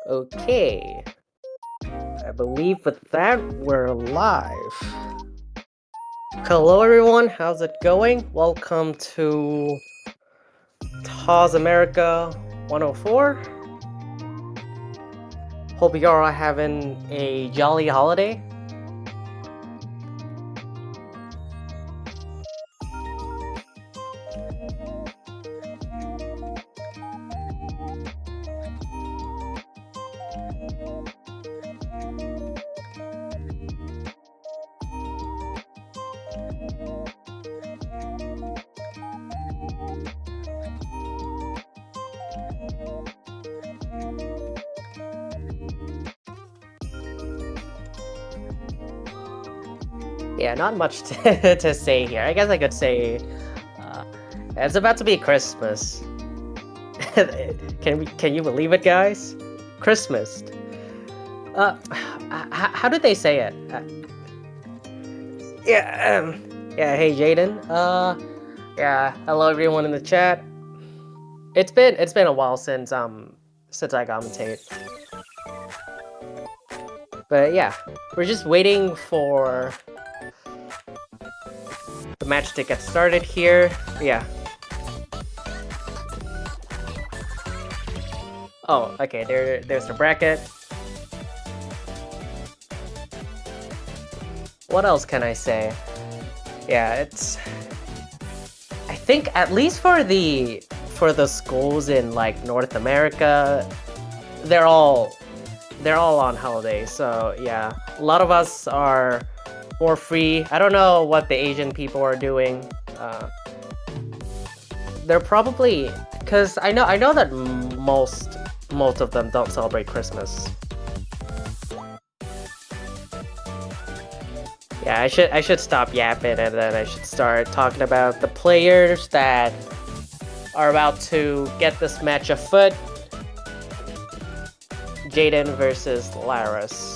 Okay, I believe with that we're live. Hello everyone, how's it going? Welcome to TAWS America 104. Hope you all are having a jolly holiday. Yeah, not much to say here. I guess I could say it's about to be Christmas. Can you believe it, guys? Christmas. How did they say it? Yeah. Hey, Jaden. Yeah. Hello, everyone in the chat. It's been a while since I commentate. But yeah, we're just waiting for the match to get started here. Yeah. Oh, okay. There's the bracket. What else can I say? Yeah, I think at least for the schools in like North America, they're all on holiday. So yeah, a lot of us are more free. I don't know what the Asian people are doing. They're probably, because I know that most of them don't celebrate Christmas. Yeah, I should stop yapping and then I should start talking about the players that are about to get this match afoot. Jaden versus Laris.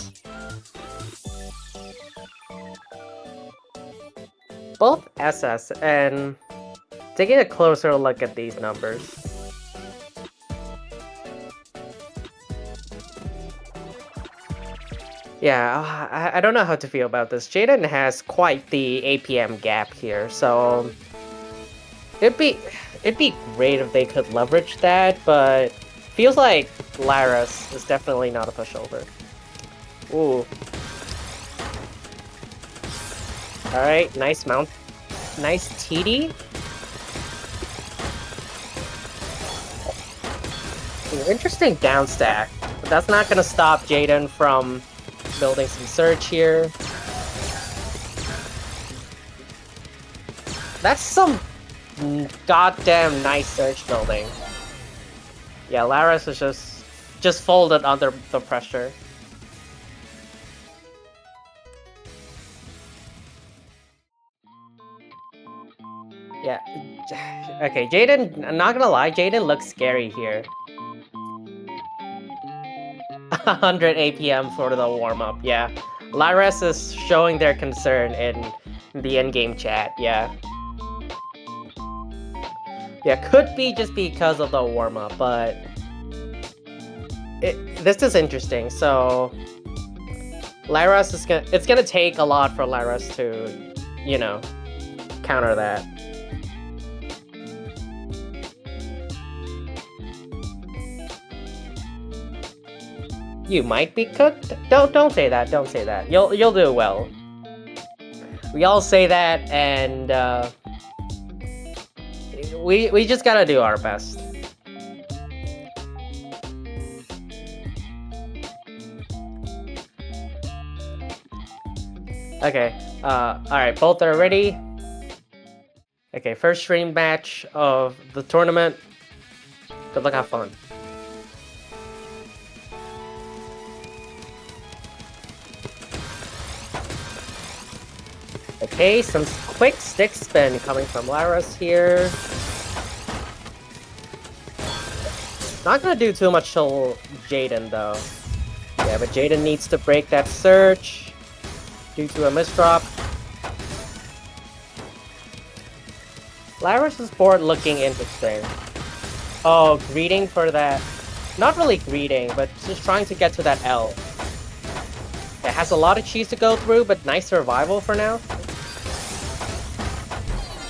Both SS, and taking a closer look at these numbers. Yeah, I don't know how to feel about this. Jaden has quite the APM gap here, so it'd be great if they could leverage that, but feels like Laris is definitely not a pushover. Ooh. Alright, nice mount. Nice TD. Ooh, interesting down stack, but that's not gonna stop Jaden from building some surge here. That's some goddamn nice surge building. Yeah, Laris is just folded under the pressure. Yeah. Okay, Jaden, I'm not gonna lie, Jaden looks scary here. 100 APM for the warm-up, yeah. Laris is showing their concern in the in-game chat, yeah. Yeah, could be just because of the warm-up, but this is interesting. So Laris is it's gonna take a lot for Laris to, you know, counter that. You might be cooked. Don't say that. Don't say that. You'll do well. We all say that, and we just gotta do our best. Okay. All right. Both are ready. Okay. First stream match of the tournament. Good luck. Have fun. Okay, some quick stick spin coming from Laris here. Not gonna do too much to Jaden though. Yeah, but Jaden needs to break that search due to a misdrop. Laris' board looking interesting. Oh, greeting for that. Not really greeting, but just trying to get to that L. It has a lot of cheese to go through, but nice survival for now.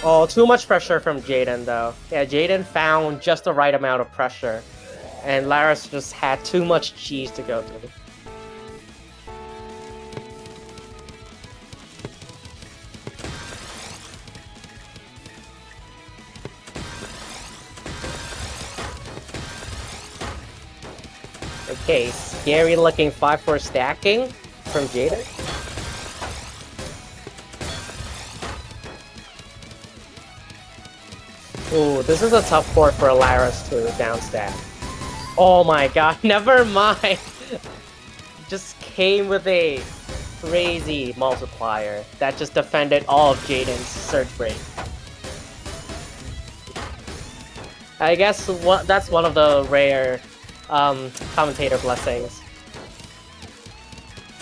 Oh, too much pressure from Jaden, though. Yeah, Jaden found just the right amount of pressure. And Laris just had too much cheese to go through. Okay, scary looking 5-4 stacking from Jaden. Ooh, this is a tough port for Alaris to downstack. Oh my god, never mind! Just came with a crazy multiplier that just defended all of Jaden's surge break. I guess that's one of the rare commentator blessings,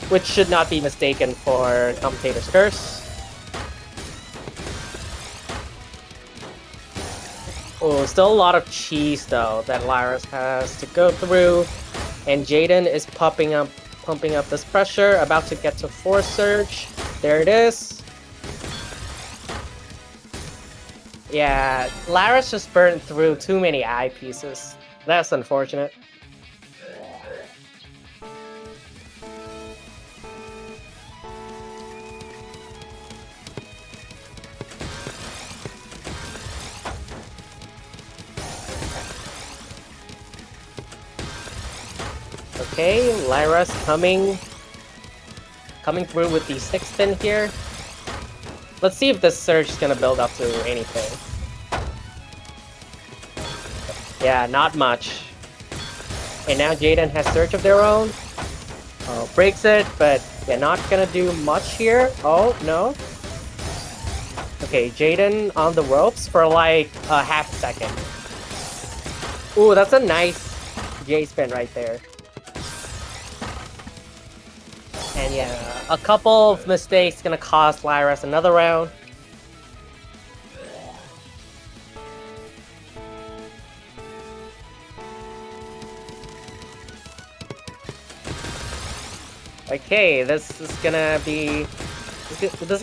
which should not be mistaken for commentator's curse. Oh, still a lot of cheese though that Lyris has to go through, and Jaden is pumping up this pressure, about to get to force surge. There it is. Yeah, Lyris just burned through too many eye pieces. That's unfortunate. Okay, Lyra's coming through with the 6-spin here. Let's see if this surge is gonna build up to anything. Yeah, not much. And now Jaden has surge of their own. Oh, breaks it, but they're not gonna do much here. Oh, no. Okay, Jaden on the ropes for like a half second. Ooh, that's a nice J-spin right there. And yeah, a couple of mistakes gonna cost Lyris another round. Okay, this is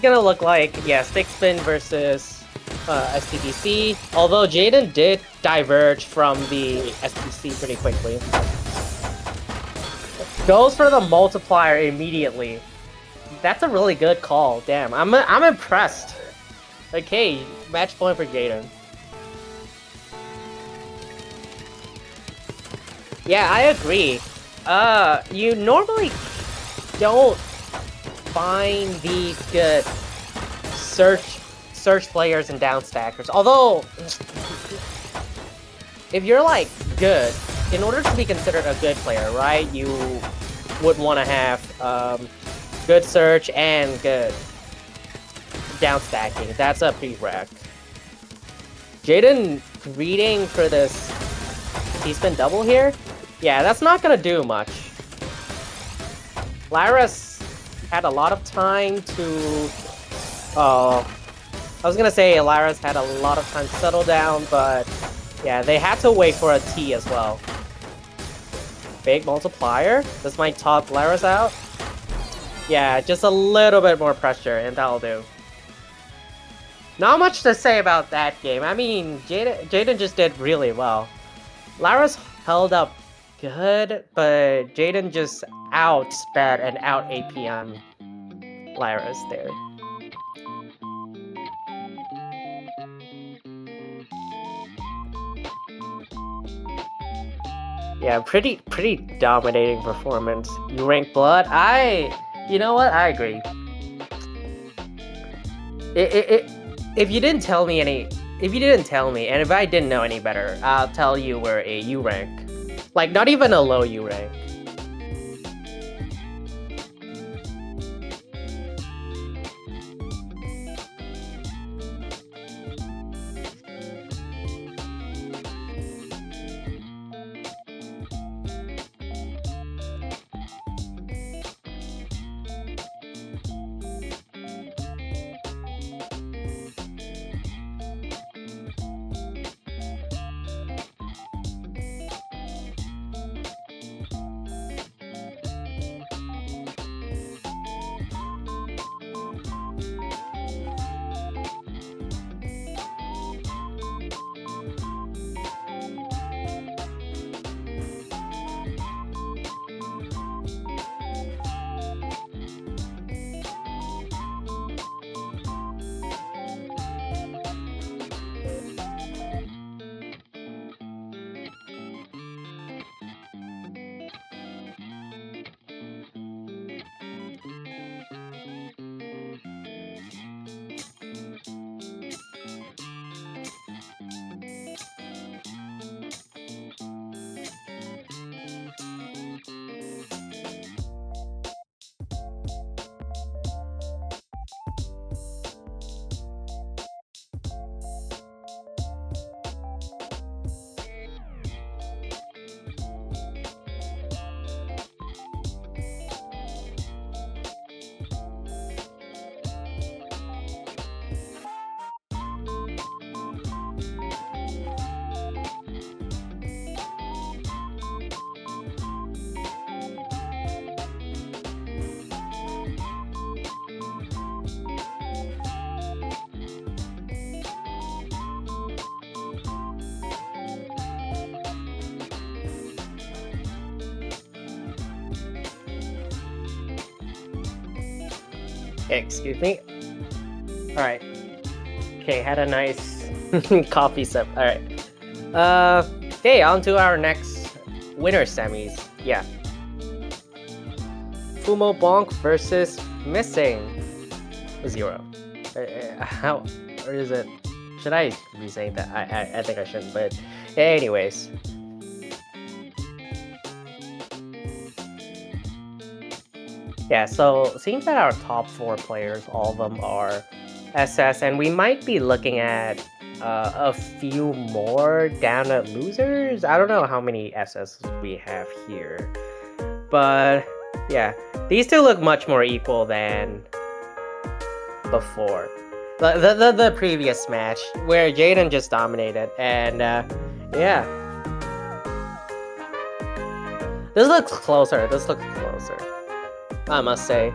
gonna look like, yeah, stick spin versus STDC. Although Jaden did diverge from the STDC pretty quickly. Goes for the multiplier immediately. That's a really good call. Damn, I'm impressed. Okay, match point for Jaden. Yeah, I agree. You normally don't find these good search players and downstackers. Although, if you're like good, in order to be considered a good player, right, you would want to have good search and good downstacking. That's a prereq. Jaden greeting for this T-spin double here? Yeah, that's not gonna do much. Lyris had a lot of time to... I was gonna say Lyris had a lot of time to settle down, but yeah, they had to wait for a T as well. Big multiplier. This might top Lyris out. Yeah, just a little bit more pressure, and that'll do. Not much to say about that game. I mean, Jaden just did really well. Lyris held up good, but Jaden just outsped and out APM Lyris there. Yeah, pretty dominating performance. You rank blood? You know what? I agree. If you didn't tell me, and if I didn't know any better, I'll tell you we're a U rank. Like, not even a low U rank. Excuse me. Alright. Okay, had a nice coffee sip. Alright. Okay, on to our next winner semis. Yeah. Fumo Bonk versus Missing 0. How, or is it? Should I be saying that? I think I shouldn't, but anyways. Yeah, so seems that our top 4 players, all of them are SS, and we might be looking at a few more down at losers. I don't know how many SS we have here, but yeah, these two look much more equal than before. The previous match where Jaden just dominated, and yeah, this looks closer. This looks closer, I must say.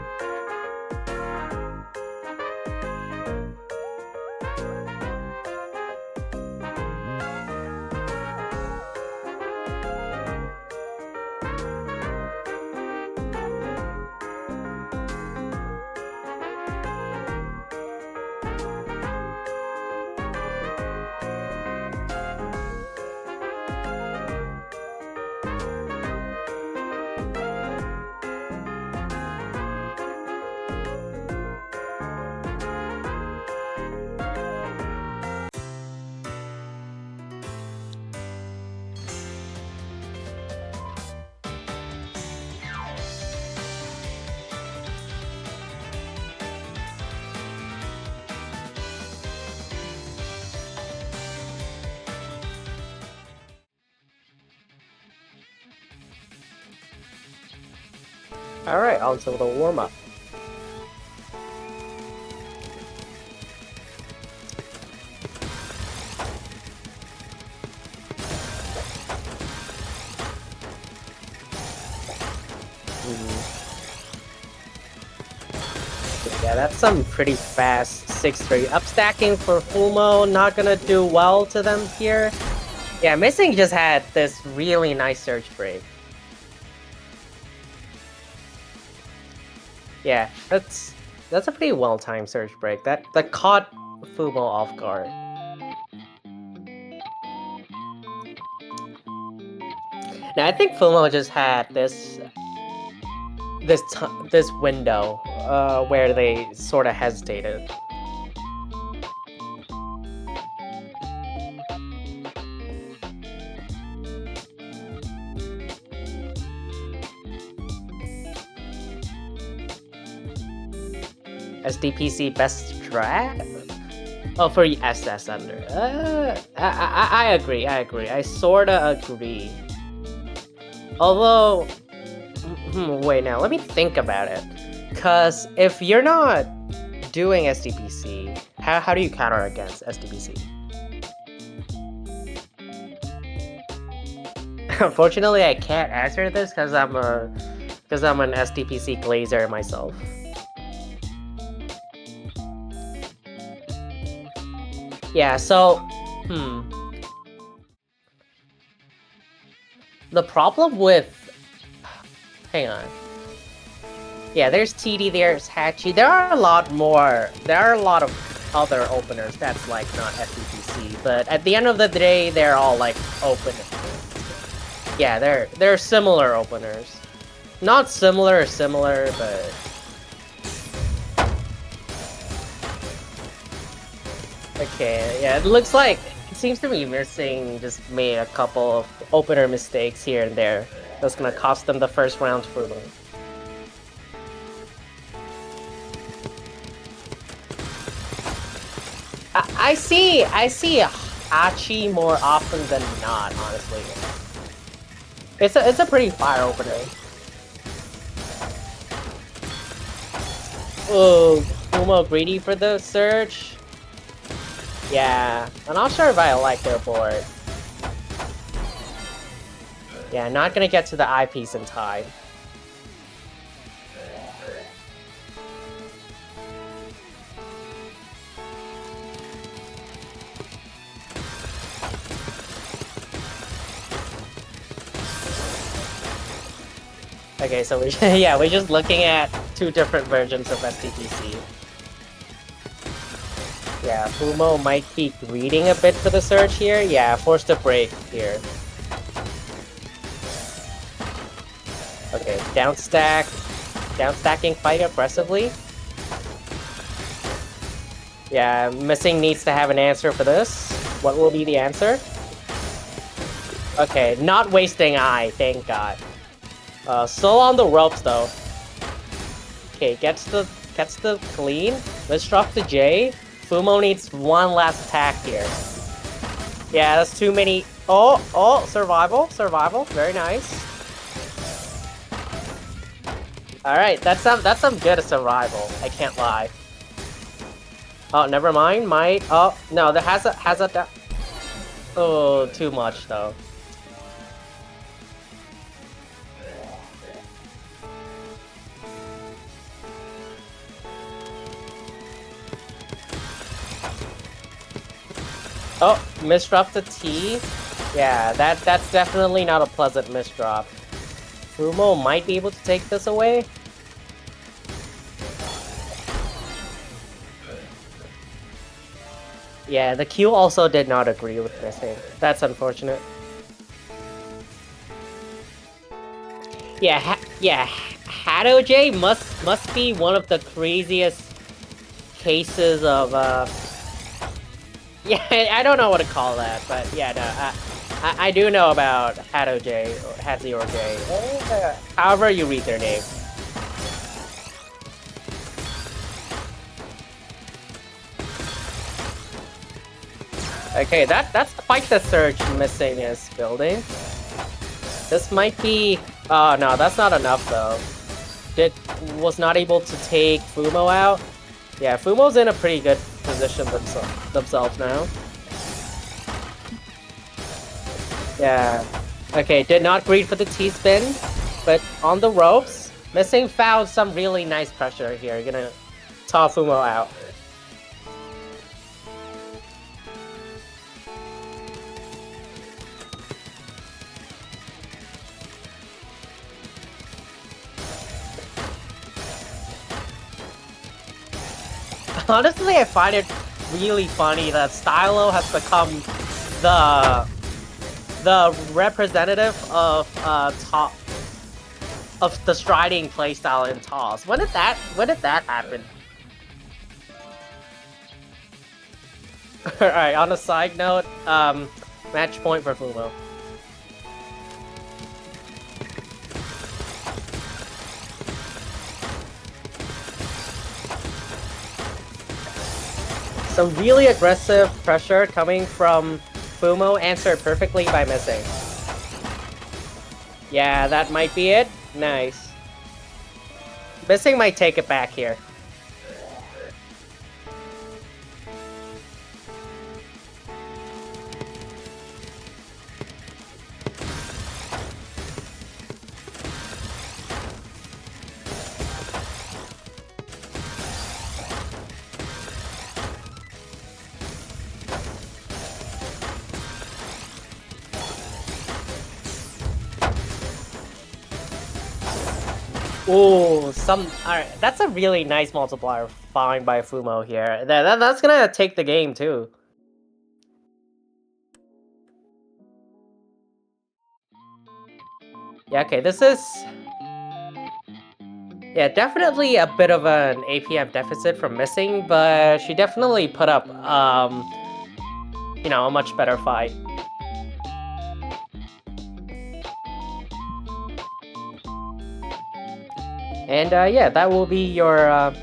Alright, on to the warm-up. Yeah, that's some pretty fast 6-3 upstacking for Fumo. Not gonna do well to them here. Yeah, Missing just had this really nice surge break. Yeah, that's a pretty well-timed surge break. That caught Fumo off guard. Now I think Fumo just had this window where they sort of hesitated. SDPC best strat? Oh, for SS under. I agree. I sorta agree. Although, wait now, let me think about it. Cause if you're not doing SDPC, how do you counter against SDPC? Unfortunately, I can't answer this because I'm an SDPC glazer myself. Yeah, so, the problem with... Hang on. Yeah, there's TD, there's Hachi. There are a lot of other openers that's like not SDPC, but at the end of the day, they're all like open. Yeah, they're similar openers. Not similar, but... Okay, yeah, it looks like it seems to be Missing just made a couple of opener mistakes here and there. That's gonna cost them the first round for them. I see Hachi more often than not, honestly. It's a pretty fire opener. Oh, Fumo greedy for the surge. Yeah, I'm not sure if I like their board. Yeah, not gonna get to the eyepiece in time. Okay, so we're just looking at two different versions of STPC. Yeah, Fumo might be greeding a bit for the surge here. Yeah, forced to break here. Okay, downstacking quite aggressively. Yeah, Missing needs to have an answer for this. What will be the answer? Okay, not wasting eye, thank god. Still on the ropes though. Okay, gets the clean. Let's drop the J. Fumo needs one last attack here. Yeah, that's too many. Oh, survival, very nice. Alright, that's some good survival, I can't lie. Oh, never mind, oh, no, there has a oh, too much though. Oh, misdrop the T. Yeah, that's definitely not a pleasant misdrop. Fumo might be able to take this away. Yeah, the Q also did not agree with Missing. That's unfortunate. Yeah, Hado J must be one of the craziest cases of yeah, I don't know what to call that, but yeah, no, I do know about Hado J, or Hazior J, however you read their name. Okay, that's quite the surge Missing is building. This might be... Oh, no, that's not enough, though. Was not able to take Fumo out. Yeah, Fumo's in a pretty good position themselves now. Yeah. Okay, did not greed for the T-spin, but on the ropes, Missing found some really nice pressure here. You're gonna toss Fumo out. Honestly, I find it really funny that Stylo has become the representative of the striding playstyle in TAWS. When did that happen? Alright, on a side note, match point for Fumo. Some really aggressive pressure coming from Fumo, answered perfectly by Missing. Yeah, that might be it. Nice. Missing might take it back here. Ooh, alright, that's a really nice multiplier found by Fumo here. That's gonna take the game too. Yeah, okay, this is... Yeah, definitely a bit of an APM deficit from Missing, but she definitely put up, you know, a much better fight. And yeah, that will be your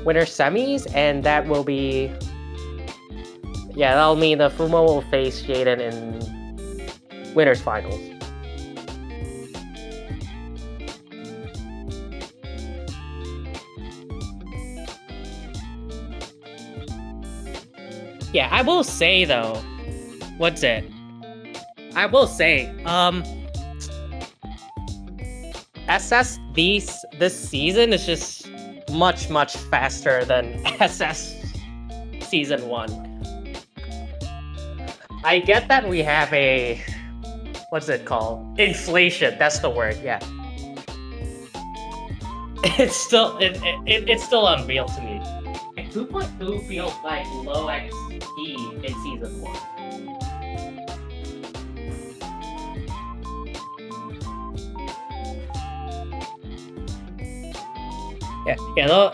winner semis, and that will be... Yeah, that'll mean the Fumo will face Jaden in winners finals. Yeah, I will say though, what's it? I will say, SS this season is just much faster than SS season 1. I get that we have a, what's it called? Inflation, that's the word, yeah. it's still unreal to me. 2.2 feels like low XP in season 1. Yeah, though.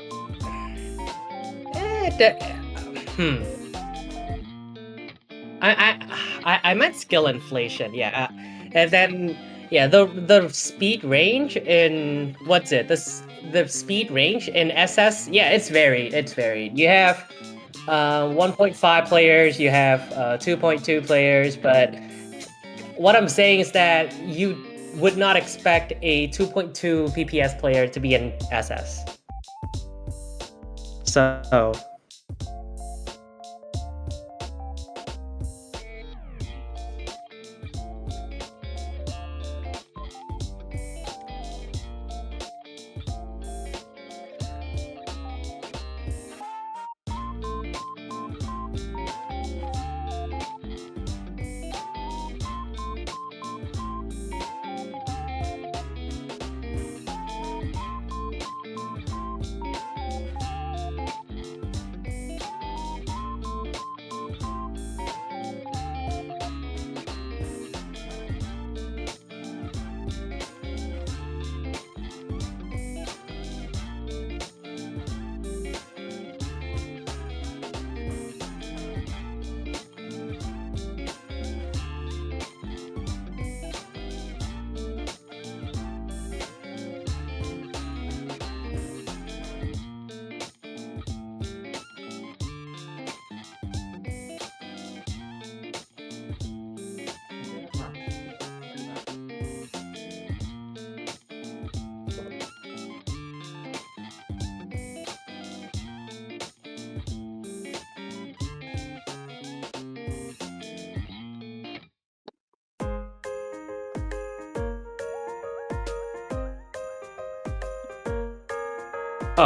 Hmm. I meant skill inflation, yeah. And then yeah, the speed range in what's it? The speed range in SS, yeah, it's varied. You have 1.5 players, you have 2.2 players, but what I'm saying is that you would not expect a 2.2 PPS player to be in SS. So oh,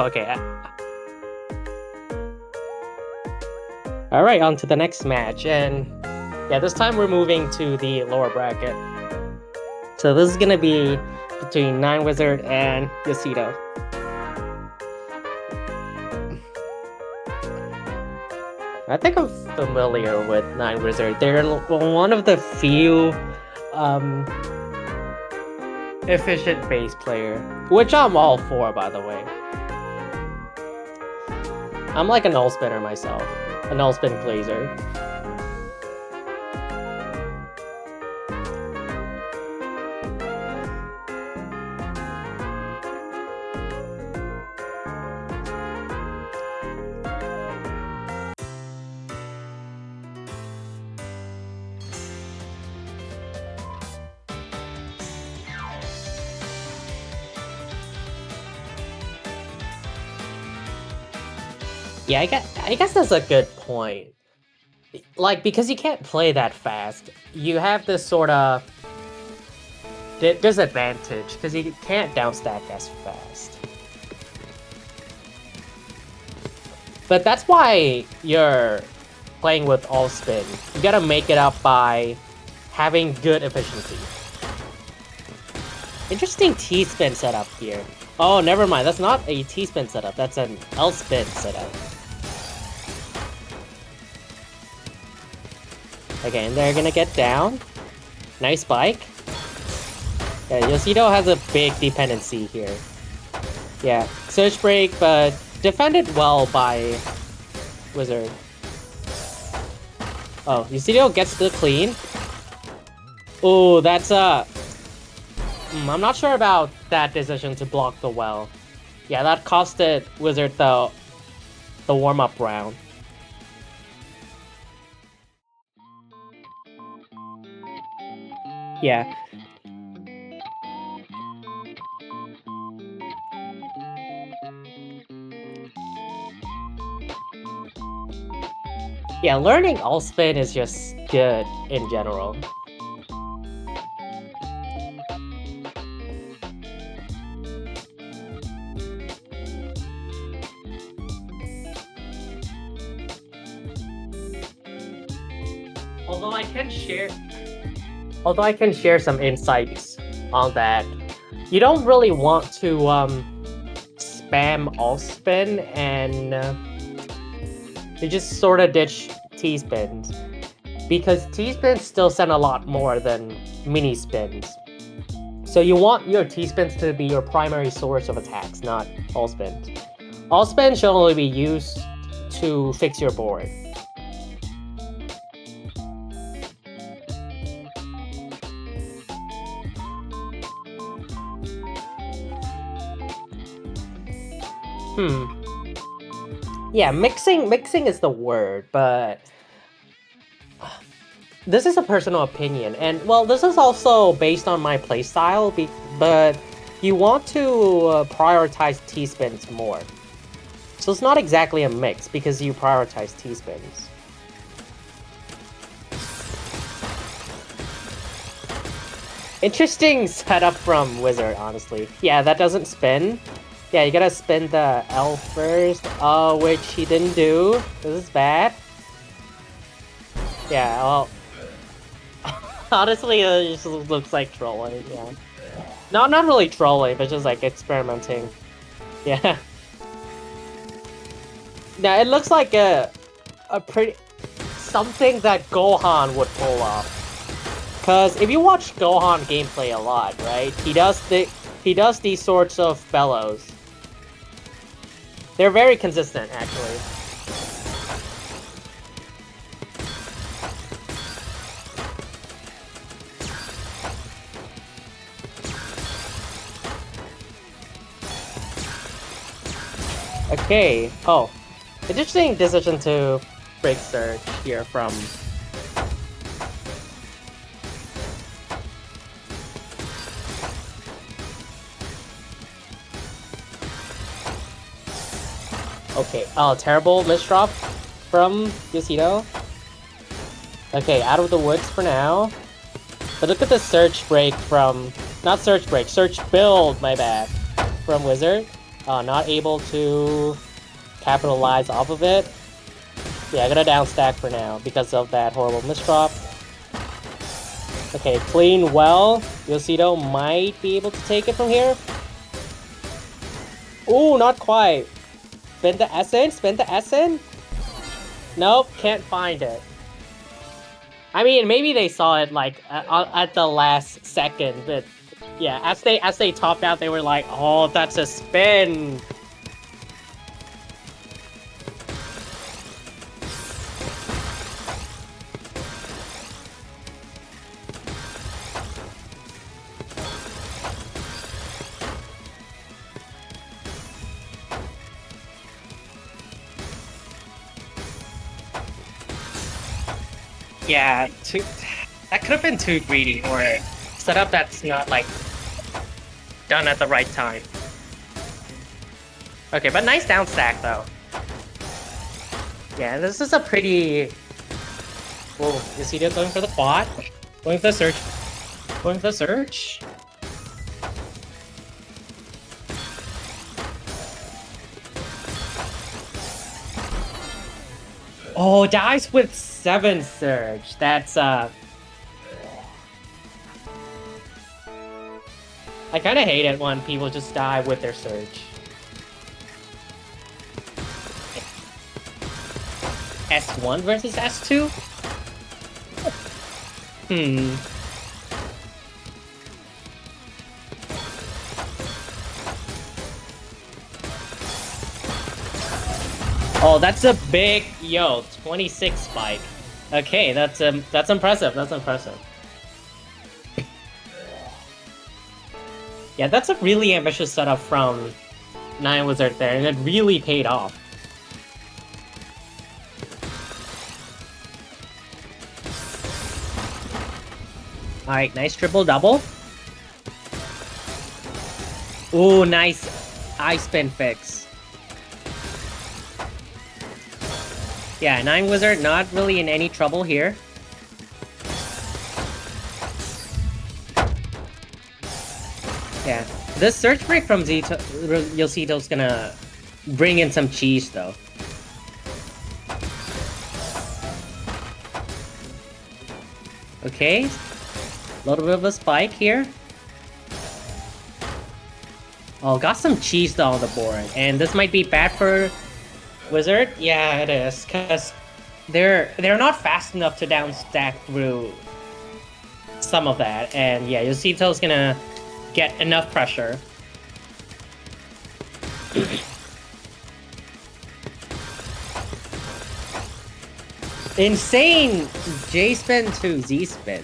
okay. All right, on to the next match, and yeah, this time we're moving to the lower bracket. So this is gonna be between Nine Wizard and Yosito. I think I'm familiar with Nine Wizard. They're one of the few efficient base player, which I'm all for, by the way. I'm like a null spinner myself, a null spin glazer. Yeah, I guess that's a good point. Like, because you can't play that fast, you have this sort of disadvantage, because you can't downstack as fast. But that's why you're playing with all spin. You gotta make it up by having good efficiency. Interesting T-spin setup here. Oh, never mind. That's not a T-spin setup. That's an L-spin setup. Again, they're gonna get down. Nice spike. Yeah, Yosito has a big dependency here. Yeah, Surge Break, but defended well by Wizard. Oh, Yosito gets the clean. Oh, that's I'm not sure about that decision to block the well. Yeah, that costed Wizard the warm-up round. Yeah. Yeah, learning all spin is just good in general. Although I can share some insights on that. You don't really want to spam all-spin, and you just sort of ditch T-spins. Because T-spins still send a lot more than mini-spins. So you want your T-spins to be your primary source of attacks, not all-spins. All-spins should only be used to fix your board. Yeah, mixing is the word, but this is a personal opinion, and well, this is also based on my playstyle, but you want to prioritize T-spins more. So it's not exactly a mix, because you prioritize T-spins. Interesting setup from Wizard, honestly. Yeah, that doesn't spin. Yeah, you gotta spin the L first, which he didn't do. This is bad. Yeah, well... honestly, it just looks like trolling, yeah. No, not really trolling, but just like experimenting. Yeah. Yeah, it looks like a pretty... something that Gohan would pull off. Because if you watch Gohan gameplay a lot, right? He does these sorts of bellows. They're very consistent, actually. Okay. Oh, interesting decision to break Surge here from... Okay, oh, terrible misdrop from Yoshido. Okay, out of the woods for now. But look at the Surge break from... not Surge break, Surge build, my bad. From Wizard. Not able to capitalize off of it. Yeah, I gotta down stack for now because of that horrible misdrop. Okay, clean well. Yoshido might be able to take it from here. Ooh, not quite. Spin the SN? Spin the SN? Nope, can't find it. I mean, maybe they saw it like at the last second, but yeah, as they topped out, they were like, "Oh, that's a spin." Yeah, that could have been too greedy, or a setup that's not like done at the right time. Okay, but nice down stack though. Yeah, this is a pretty... Whoa, Yoshido going for the bot. Going for the Surge. Going for the Surge. Oh, dies with 7 Surge. That's, I kinda hate it when people just die with their Surge. S1 versus S2? Oh, that's a big... Yo, 26 spike. Okay, that's impressive, that's impressive. Yeah, that's a really ambitious setup from Nine Wizard there, and it really paid off. Alright, nice triple-double. Ooh, nice I-spin fix. Yeah, Nine Wizard not really in any trouble here. Yeah, this Surge break from Yoshido's gonna bring in some cheese, though. Okay, a little bit of a spike here. Oh, got some cheese though on the board, and this might be bad for Wizard. Yeah, it is, because they're not fast enough to down stack through some of that, and yeah, Yosito's gonna get enough pressure. Insane J spin to Z spin.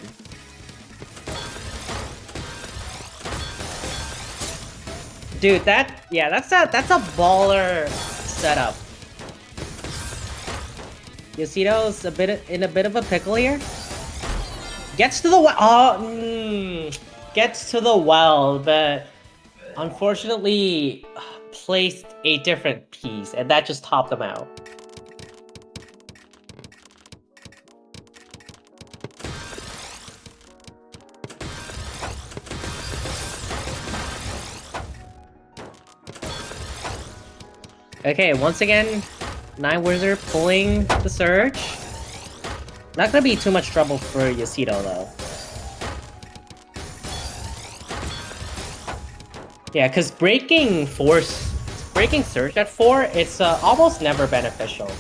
Dude, that's a baller setup. Yosito's in a bit of a pickle here. Gets to the well. Oh, gets to the well, but unfortunately placed a different piece, and that just topped him out. Okay, once again, 9 Wizard pulling the Surge. Not gonna be too much trouble for Yosito, though. Yeah, because breaking Surge at 4, it's almost never beneficial.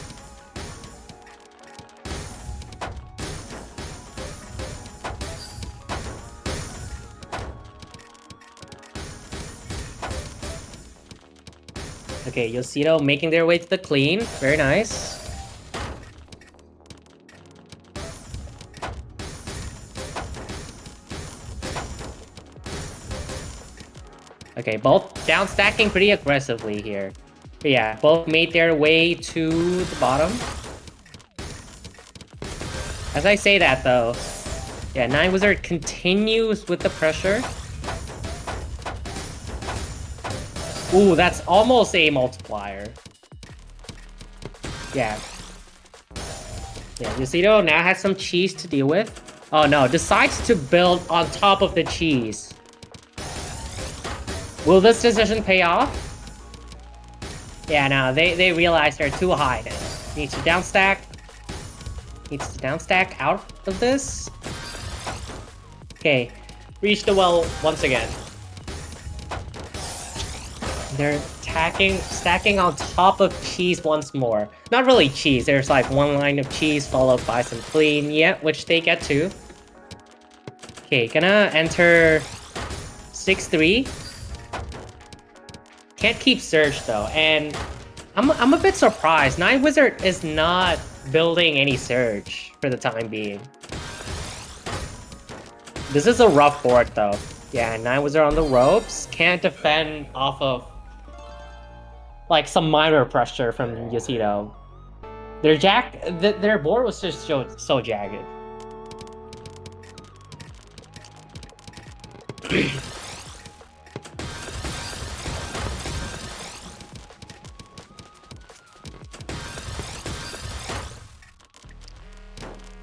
Okay, Yosito making their way to the clean. Very nice. Okay, both down stacking pretty aggressively here. But yeah, both made their way to the bottom. As I say that though, yeah, 9 Wizard continues with the pressure. Ooh, that's almost a multiplier. Yeah. Yeah, Yosito now has some cheese to deal with. Oh no, decides to build on top of the cheese. Will this decision pay off? Yeah, no, they realize they're too high now. Needs to down stack. Needs to down stack out of this. Okay, reach the well once again. They're stacking on top of cheese once more. Not really cheese, there's like one line of cheese followed by some clean, yeah, which they get to. Okay, gonna enter 6-3. Can't keep Surge though, and I'm a bit surprised. 9 Wizard is not building any Surge for the time being. This is a rough board though. Yeah, 9 Wizard on the ropes. Can't defend off of like some minor pressure from Yosito. Their board was just so jagged.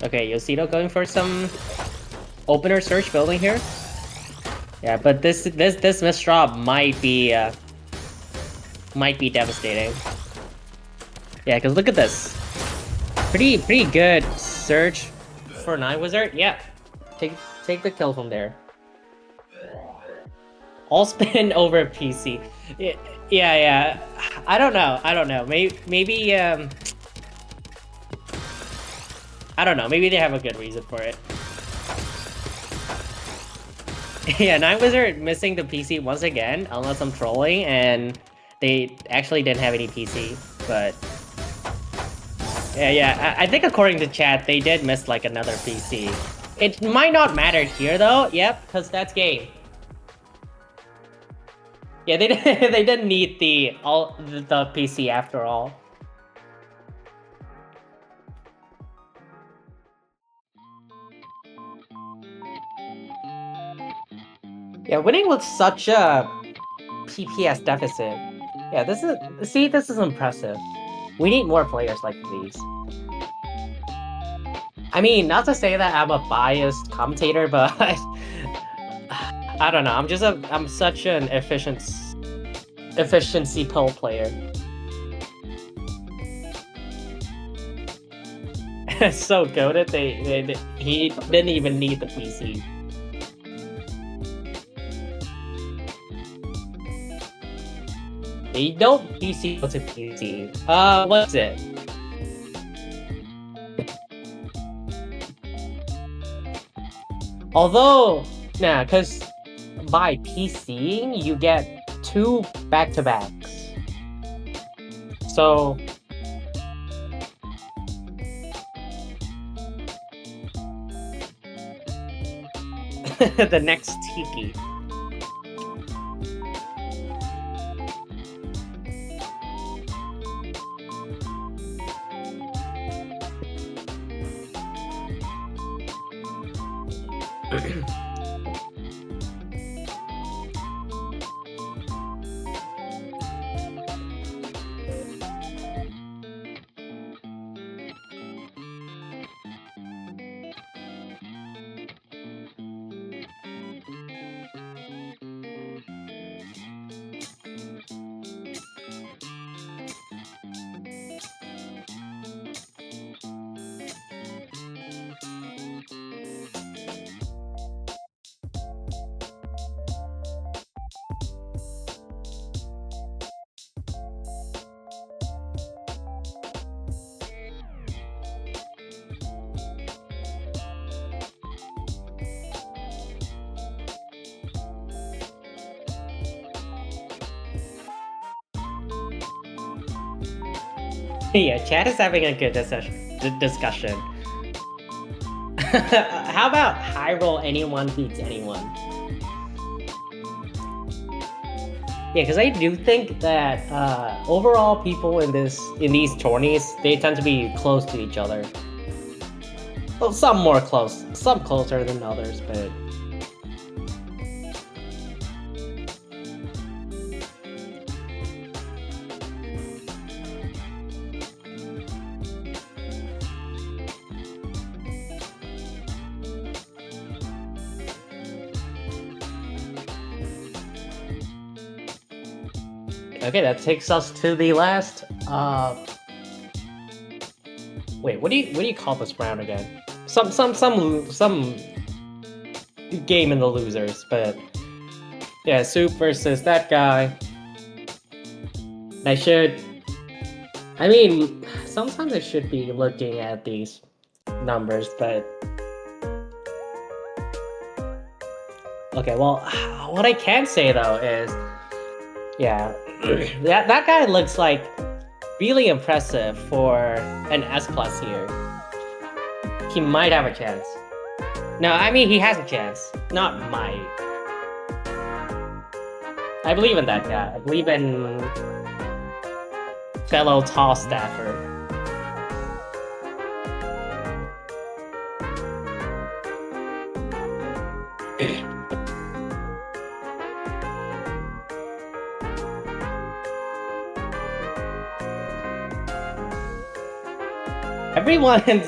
Okay, Yosito going for some opener Surge building here. Yeah, but this misdraw might be devastating. Yeah, because look at this. Pretty good Surge for 9 Wizard. Yeah, take the kill from there. All spin over PC. Yeah. I don't know. Maybe I don't know. Maybe they have a good reason for it. Yeah, 9 Wizard missing the PC once again, unless I'm trolling, and they actually didn't have any PC, but... Yeah, I think according to chat, they did miss, like, another PC. It might not matter here, though. Yep, because that's game. Yeah, they didn't need the PC after all. Yeah, winning with such a PPS deficit. Yeah, this is impressive. We need more players like these. I mean, not to say that I'm a biased commentator, but I don't know. I'm such an efficiency pill player. So goated. He didn't even need the PC. You don't PC go to PC. What's it? Although, nah, because by PCing, you get 2 back-to-backs. So... the next Tiki. Yeah, chat is having a good discussion. How about high roll anyone beats anyone? Yeah, because I do think that overall people in these tourneys, they tend to be close to each other. Well, some more close, some closer than others, but... Okay, that takes us to the last. Wait, what do you call this round again? Some game in the losers, but yeah, Soup versus that guy. I mean, sometimes I should be looking at these numbers, but okay. Well, what I can say though is, yeah. that guy looks like really impressive for an S+ here. He might have a chance. No, I mean he has a chance, not might. I believe in that guy. I believe in fellow TAWS staffer.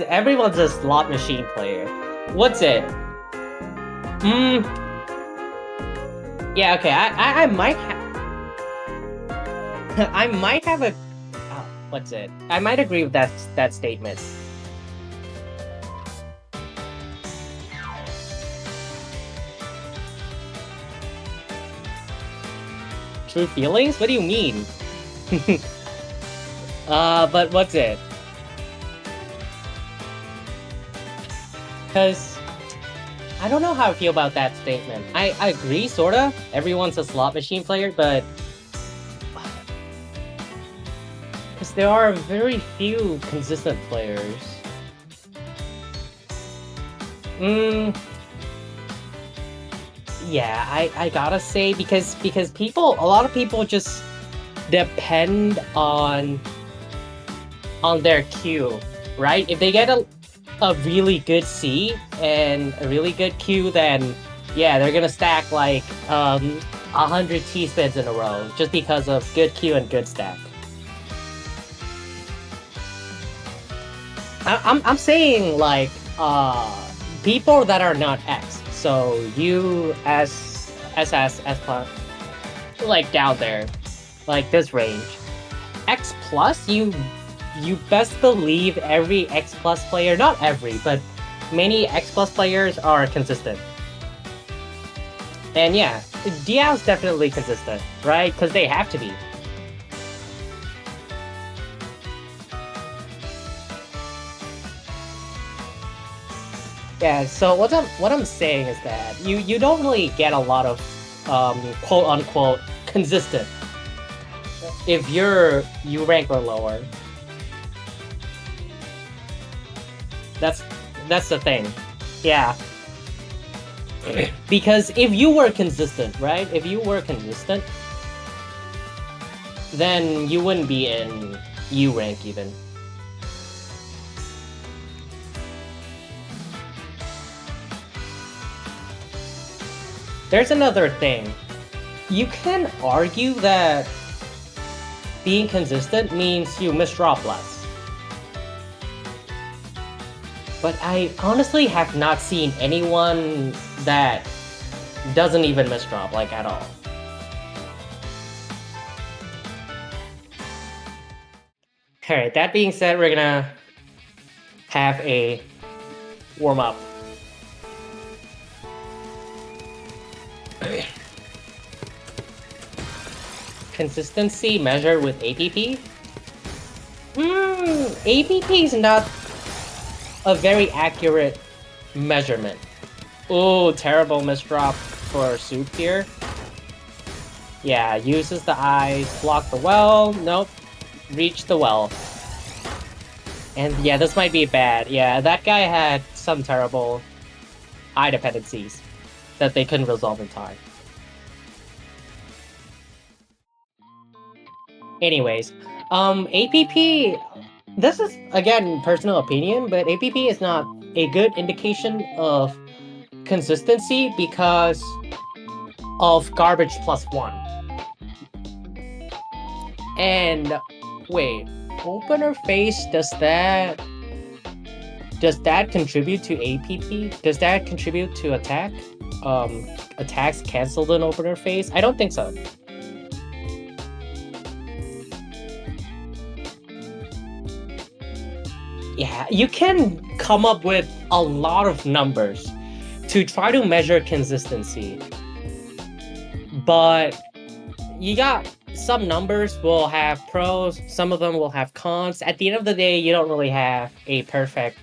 Everyone's a slot machine player. What's it? Yeah, okay. I might have. I might have a. What's it? I might agree with that statement. True feelings? What do you mean? But what's it? Because I don't know how I feel about that statement. I agree, sorta. Everyone's a slot machine player, but because there are very few consistent players. Yeah, I gotta say, because a lot of people just depend on their queue, right? If they get a really good C and a really good Q, then yeah, they're gonna stack like 100 T-spins in a row just because of good Q and good stack. I'm saying like people that are not X. So you as like down there, like this range. X plus, you best believe every X plus player, not every, but many X plus players are consistent. And yeah, Diao's definitely consistent, right? Because they have to be. Yeah, so what I'm saying is that you don't really get a lot of quote unquote consistent if you're U rank or lower. That's the thing. Yeah. Because if you were consistent, right? If you were consistent, then you wouldn't be in U rank even. There's another thing. You can argue that being consistent means you misdrop less. But I honestly have not seen anyone that doesn't even misdrop, like, at all. Alright, that being said, we're gonna have a warm-up. Consistency measured with APP? APP is not a very accurate measurement. Oh, terrible misdrop for Soup here. Yeah, uses the eyes, block the well. Nope, reach the well. And yeah, this might be bad. Yeah, that guy had some terrible eye dependencies that they couldn't resolve in time. Anyways, APP, this is, again, personal opinion, but APP is not a good indication of consistency because of garbage +1. And wait, opener face, does that contribute to APP? Does that contribute to attack? Attacks canceled in opener phase? I don't think so. Yeah, you can come up with a lot of numbers to try to measure consistency. But you got some numbers will have pros, some of them will have cons. At the end of the day, you don't really have a perfect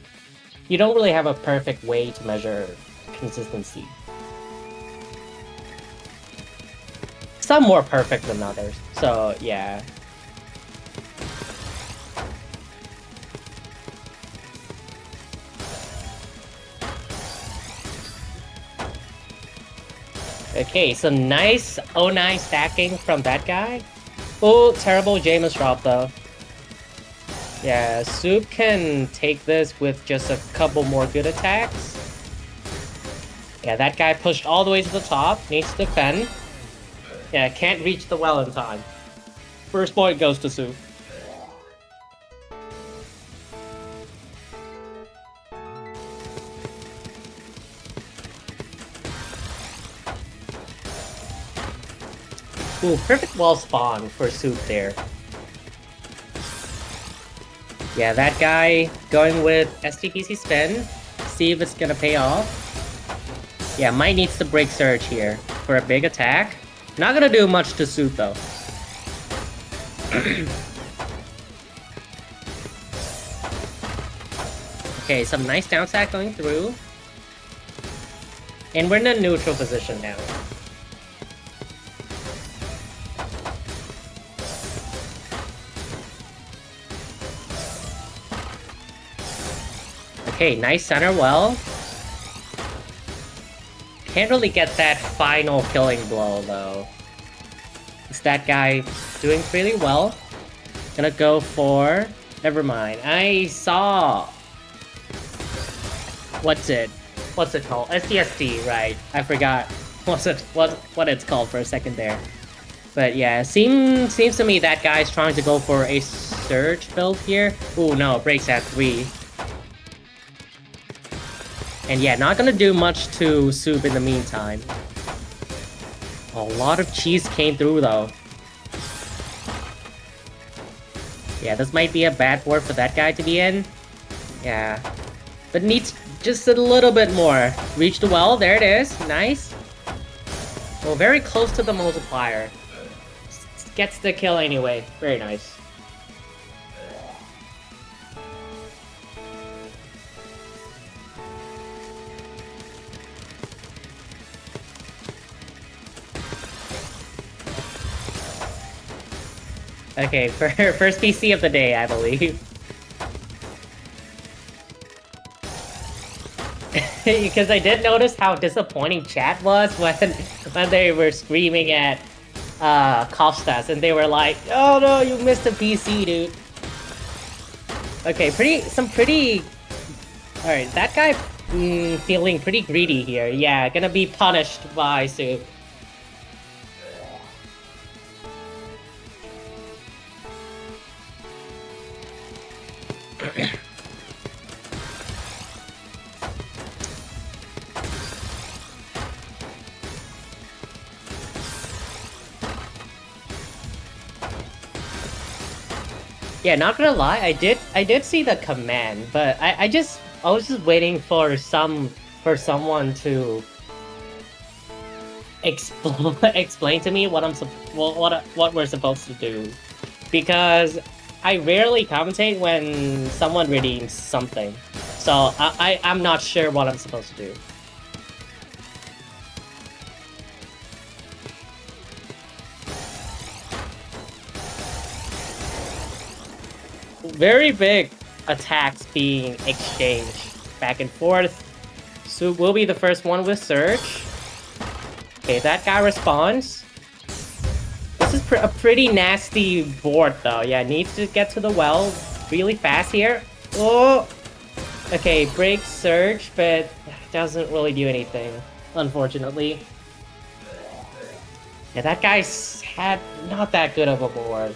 way to measure consistency. Some more perfect than others. So, yeah. Okay, so nice 09 stacking from that guy. Oh, terrible Jameis drop though. Yeah, Soup can take this with just a couple more good attacks. Yeah, that guy pushed all the way to the top, needs to defend. Yeah, can't reach the well in time. First point goes to Soup. Ooh, perfect wall spawn for Soup there. Yeah, that guy going with STPC spin. See if it's gonna pay off. Yeah, might needs to break Surge here for a big attack. Not gonna do much to Soup though. Okay, some nice down stack going through. And we're in a neutral position now. Okay, nice center well. Can't really get that final killing blow though. It's that guy doing pretty well. Gonna go for... Never mind. I saw... What's it called? SDSD, right. I forgot what it's called for a second there. But yeah, seems to me that guy's trying to go for a Surge build here. Ooh, no, breaks at 3. And yeah, not gonna do much to Soup in the meantime. A lot of cheese came through though. Yeah, this might be a bad board for that guy to be in. Yeah. But needs just a little bit more. Reach the well, there it is. Nice. Well, very close to the multiplier. Gets the kill anyway. Very nice. Okay, first PC of the day, I believe. Because I did notice how disappointing chat was when they were screaming at Kostas, and they were like, "Oh no, you missed a PC, dude." Okay, pretty. All right, that guy feeling pretty greedy here. Yeah, gonna be punished by Soup. Yeah, not gonna lie, I did see the command, but I was just waiting for someone to explain to me what what we're supposed to do, because I rarely commentate when someone redeems something, so I'm not sure what I'm supposed to do. Very big attacks being exchanged back and forth. Soup will be the first one with Surge. Okay, that guy responds. This is a pretty nasty board, though. Yeah, needs to get to the well really fast here. Oh! Okay, breaks Surge, but doesn't really do anything, unfortunately. Yeah, that guy's had not that good of a board.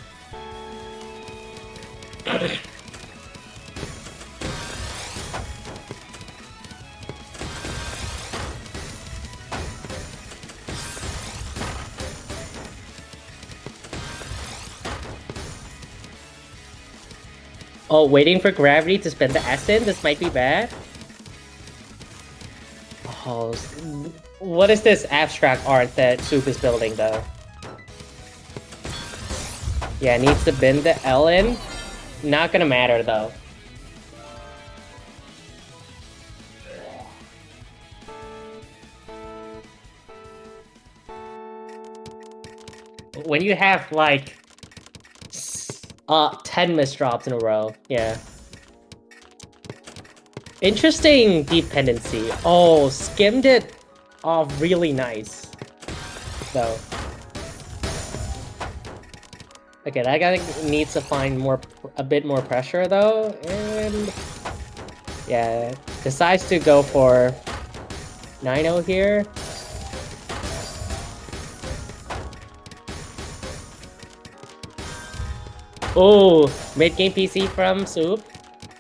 Oh, waiting for gravity to spend the Essen? This might be bad. Oh, what is this abstract art that Soup is building, though? Yeah, needs to bend the L in. Not gonna matter, though. When you have, like, 10 misdrops in a row, yeah. Interesting dependency. Oh, skimmed it off really nice, though. Okay, that guy needs to find a bit more pressure, though, and yeah, decides to go for 9-0 here. Oh, mid-game PC from Soup.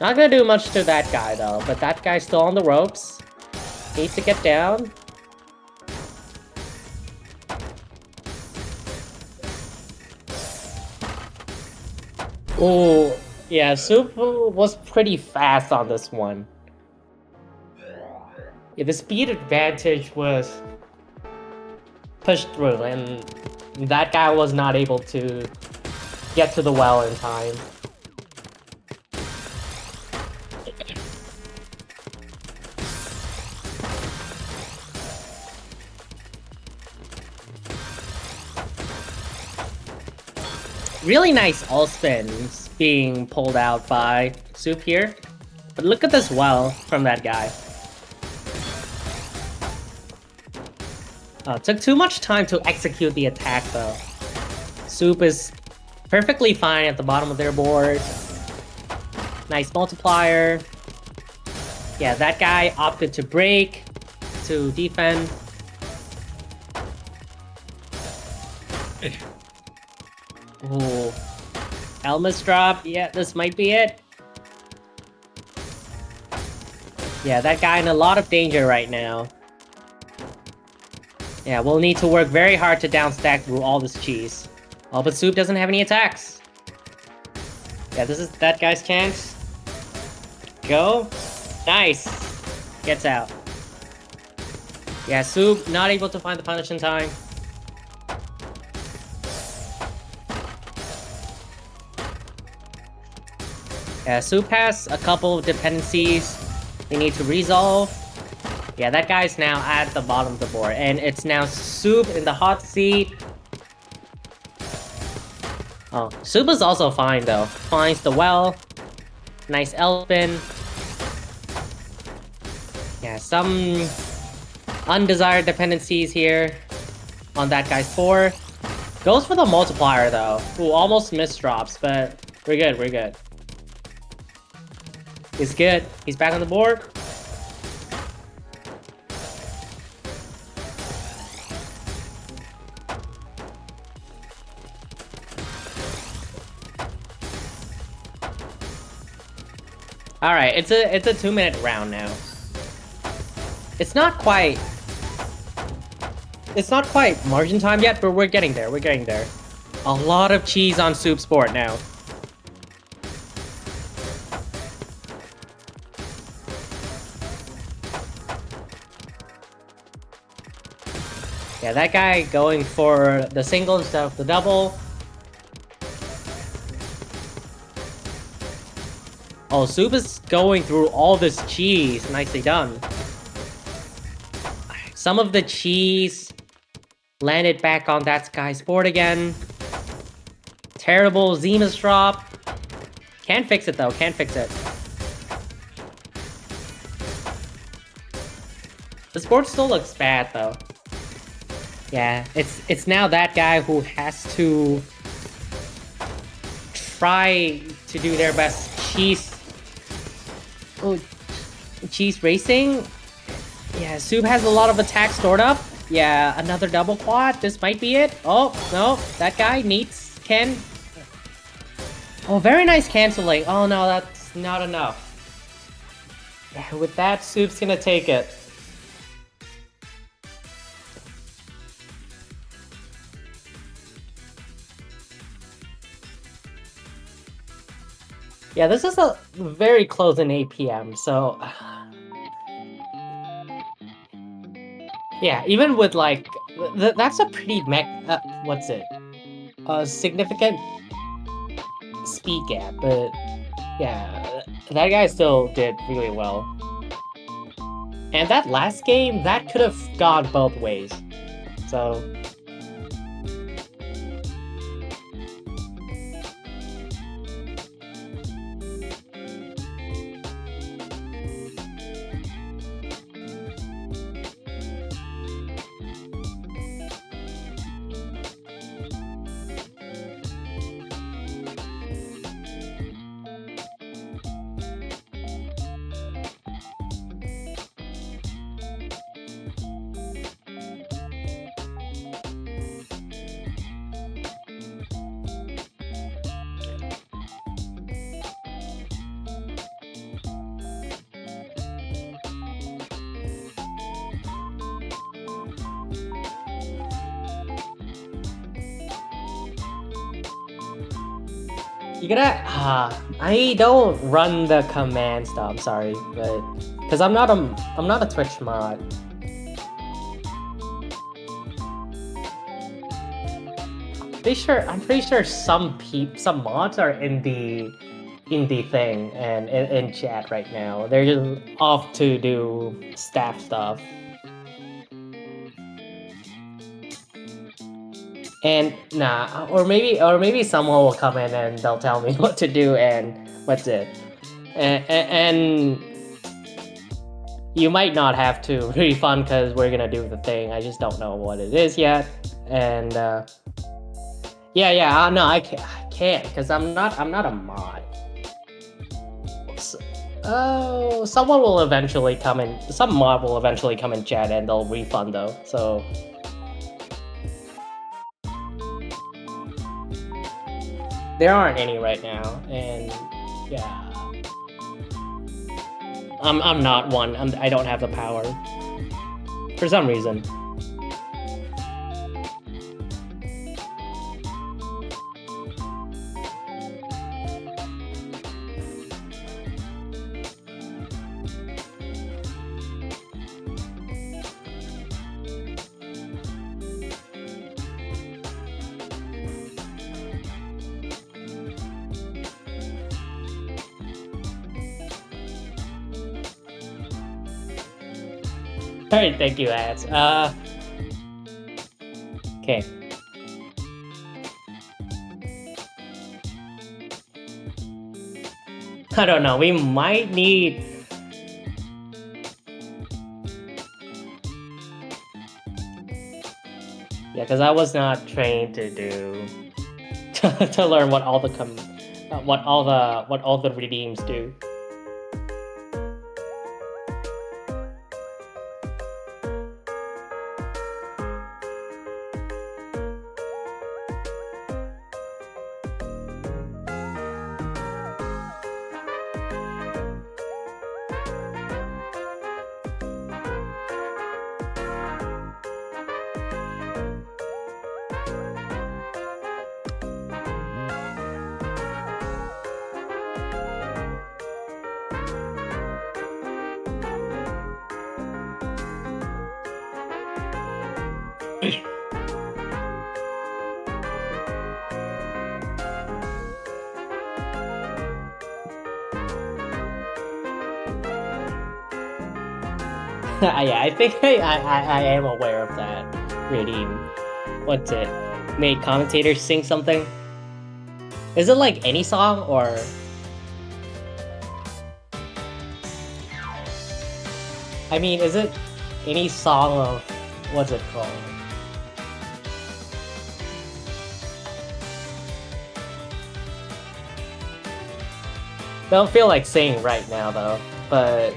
Not gonna do much to that guy, though, but that guy's still on the ropes. Needs to get down. Oh, yeah, Soup was pretty fast on this one. Yeah, the speed advantage was pushed through, and that guy was not able to get to the well in time. Really nice all spins being pulled out by Soup here. But look at this well from that guy. Took too much time to execute the attack, though. Soup is perfectly fine at the bottom of their board. Nice multiplier. Yeah, that guy opted to break, to defend. Ooh. Elmas drop. Yeah, this might be it. Yeah, that guy in a lot of danger right now. Yeah, we'll need to work very hard to downstack through all this cheese. Oh, but Soup doesn't have any attacks. Yeah, this is that guy's chance. Go. Nice. Gets out. Yeah, Soup not able to find the punish in time. Yeah, Soup has a couple of dependencies they need to resolve. Yeah, that guy's now at the bottom of the board, and it's now Soup in the hot seat. Oh, Soup is also fine though. Finds the well. Nice L spin. Yeah, some undesired dependencies here on that guy's 4. Goes for the multiplier though. Ooh, almost misdrops, but we're good, we're good. He's good. He's back on the board. All right, it's a 2-minute round now. It's not quite margin time yet, but we're getting there. We're getting there. A lot of cheese on Soup Sport now. Yeah, that guy going for the single instead of the double. Oh, Soup is going through all this cheese. Nicely done. Some of the cheese landed back on that guy's board again. Terrible Zima's drop. Can't fix it though, can't fix it. This board still looks bad though. Yeah, it's now that guy who has to try to do their best cheese. Oh, cheese racing? Yeah, Soup has a lot of attacks stored up. Yeah, another double quad. This might be it. Oh, no. That guy needs can. Oh, very nice canceling. Oh, no, that's not enough. Yeah, with that, Soup's gonna take it. Yeah, this is a very close in APM, so... yeah, even with, like... that's a pretty what's it? A significant speed gap, but... yeah, that guy still did really well. And that last game, that could have gone both ways. So... you gotta, I don't run the command stuff, I'm sorry, but, cause I'm not a Twitch mod. I'm pretty sure some mods are in the thing and in chat right now. They're just off to do staff stuff. And nah, or maybe someone will come in and they'll tell me what to do and what's it. And you might not have to refund because we're gonna do the thing. I just don't know what it is yet. And yeah, no, I can't because I'm not a mod. So, someone will eventually come in. Some mod will eventually come in chat and they'll refund though. So. There aren't any right now, and yeah, I'm not one. I don't have the power for some reason. Alright, thank you, ads. Okay. I don't know, we might need... Yeah, because I was not trained to do... to learn what all the redeems do. Yeah, I think I am aware of that redeem. What's it? Made commentators sing something? Is it like any song, or... I mean, is it any song of... what's it called? Don't feel like singing right now, though, but...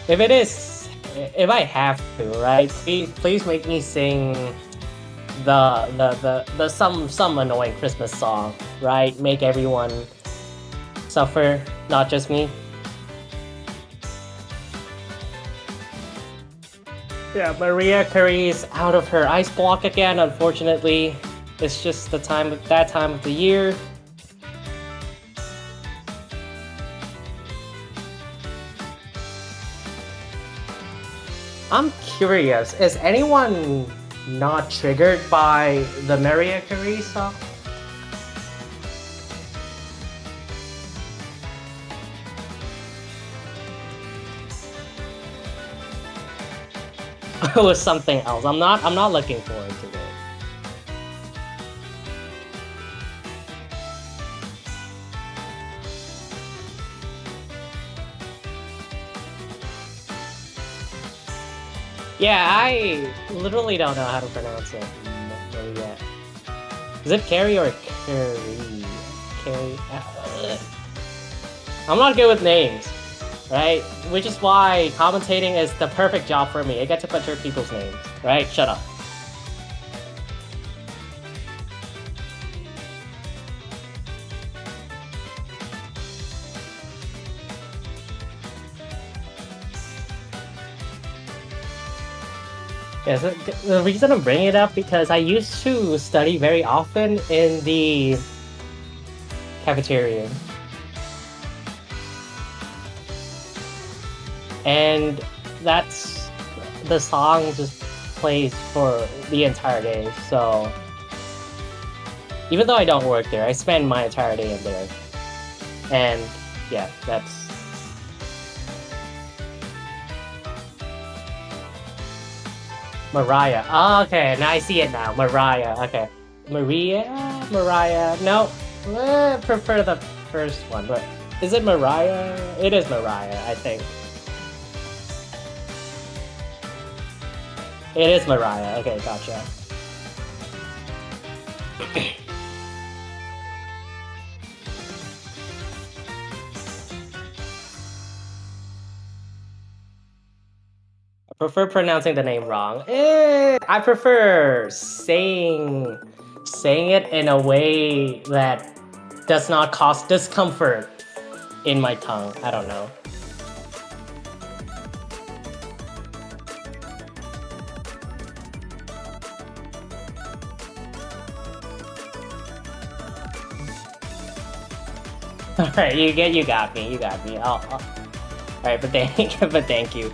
if it is... if I have to, right? Please make me sing some annoying Christmas song, right? Make everyone suffer, not just me. Yeah, Maria Carey's out of her ice block again, unfortunately. It's just that time of the year. I'm curious, is anyone not triggered by the Mariah Carey song? It was something else. I'm not looking forward to it. Yeah, I literally don't know how to pronounce it. Maria. Is it Carrie or Carrie? Carrie? I'm not good with names, right? Which is why commentating is the perfect job for me. I get to butcher people's names, right? Shut up. Yes, the reason I'm bringing it up because I used to study very often in the cafeteria. And that's... the song just plays for the entire day, so... even though I don't work there, I spend my entire day in there. And yeah, that's... Mariah. Oh, okay, now I see it now. Mariah. Okay. Mariah. No. I prefer the first one, but is it Mariah? It is Mariah, I think. It is Mariah. Okay, gotcha. I prefer pronouncing the name wrong. I prefer saying it in a way that does not cause discomfort in my tongue. I don't know. Alright, you got me. Alright, but thank you.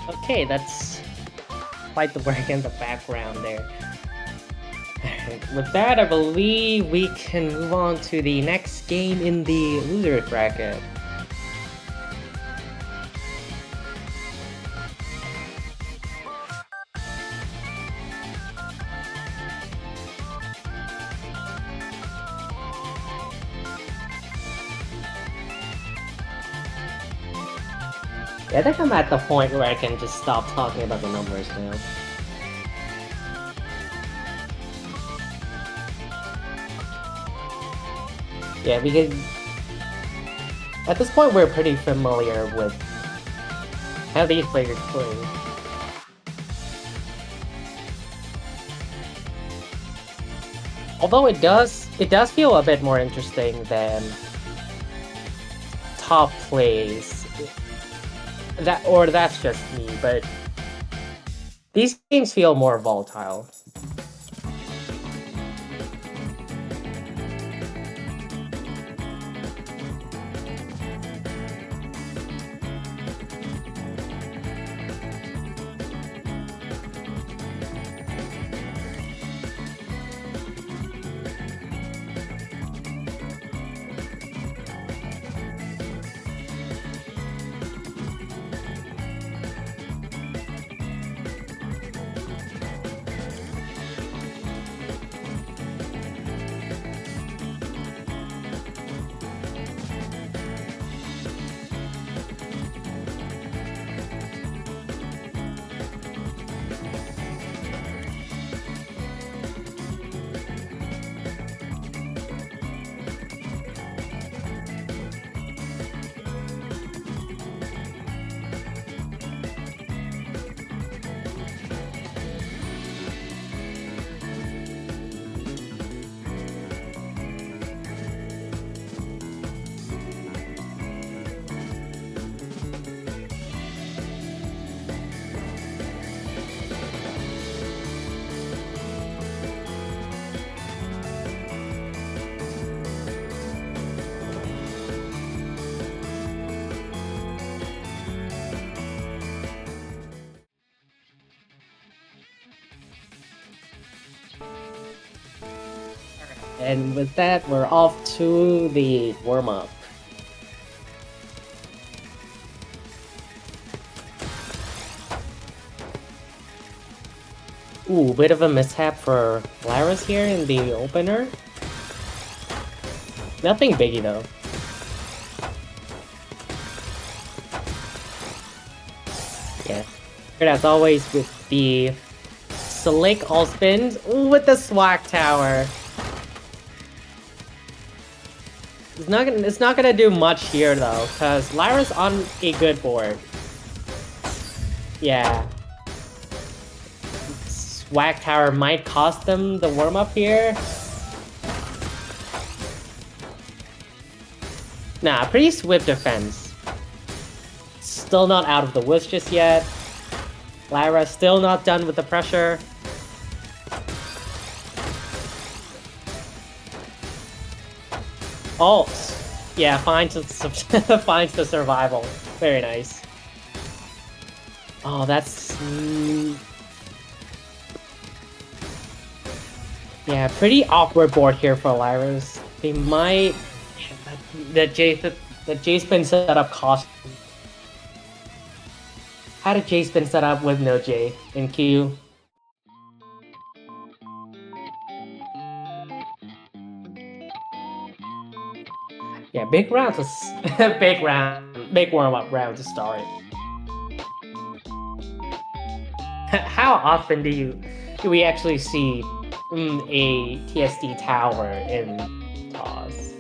Okay, that's quite the work in the background there. Alright, with that, I believe we can move on to the next game in the losers bracket. Yeah, I think I'm at the point where I can just stop talking about the numbers now. Yeah, because at this point we're pretty familiar with how these players play. Although it does feel a bit more interesting than top plays. That's just me, but these games feel more volatile. And with that, we're off to the warm-up. Ooh, bit of a mishap for Laris here in the opener. Nothing biggie though. Yeah. As always with the slick all spins. Ooh, with the swag tower. It's not gonna do much here though, because Lyra's on a good board. Yeah. Swag tower might cost them the warm-up here. Nah, pretty swift defense. Still not out of the woods just yet. Lyra still not done with the pressure. Oh, yeah, finds the survival. Very nice. Oh, that's... yeah, pretty awkward board here for Lyra's. They might... That J-spin setup cost... How did J-spin set up with no J in Q? Yeah, big round to big warm-up round to start. How often do we actually see a TSD tower in TAWS?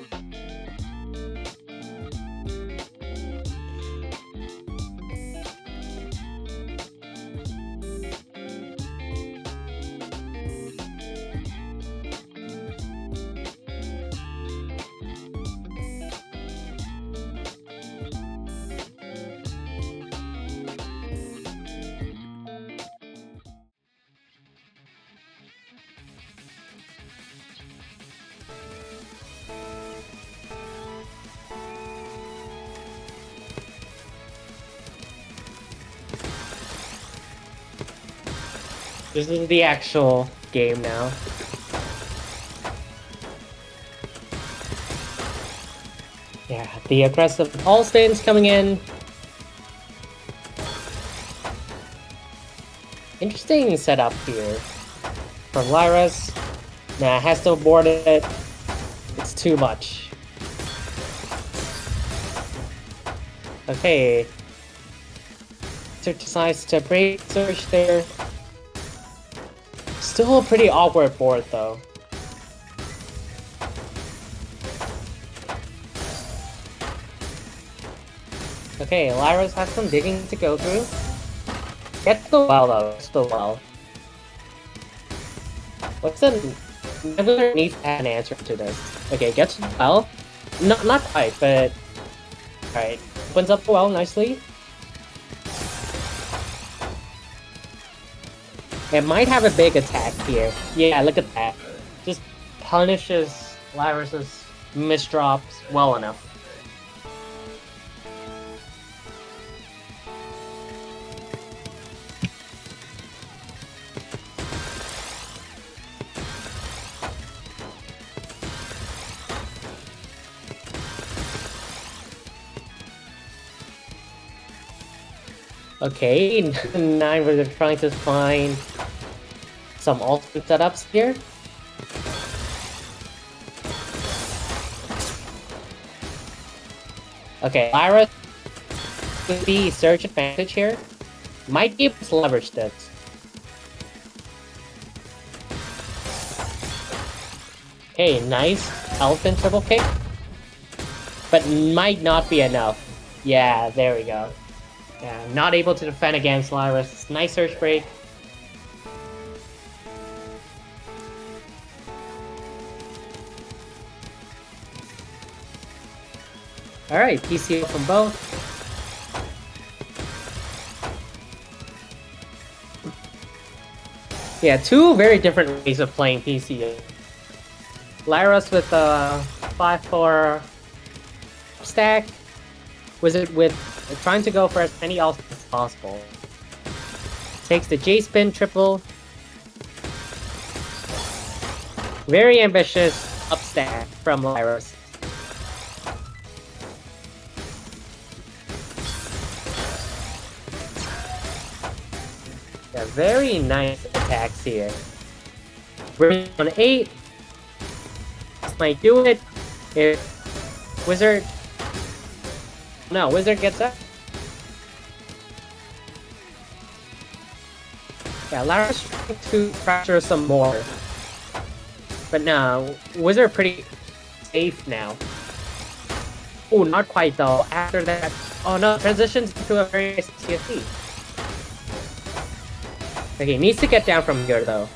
This is the actual game now. Yeah, the aggressive all spins coming in. Interesting setup here from Lyra's. Nah, has to abort it. It's too much. Okay. Search decides to break search there. Still a pretty awkward board though. Okay, Lyra's has some digging to go through. Get the well though, it's the well. What's the... Never needs to have an answer to this. Okay, gets the well. Not quite, but... Alright, opens up the well nicely. It might have a big attack here. Yeah, look at that. Just punishes Lyra's misdrops well enough. Okay, 9 we're trying to find some alternate setups here. Okay, Lyra with the surge advantage here might be able to leverage this. Okay, nice elephant triple kick, but might not be enough. Yeah, there we go. Yeah, not able to defend against Lyra's. Nice surge break. Alright, PCO from both. Yeah, two very different ways of playing PCO. Lyra's with a 5-4 stack. Wizard with trying to go for as many ults as possible. Takes the J-spin triple. Very ambitious upstack from Lyra's. Yeah, very nice attacks here. We're on 8. This might do it. If Wizard... No, Wizard gets up. Yeah, Lyra's trying to pressure some more. But no, Wizard pretty safe now. Oh, not quite though. After that... Oh no, transitions into a very nice CSC. Okay, needs to get down from here though.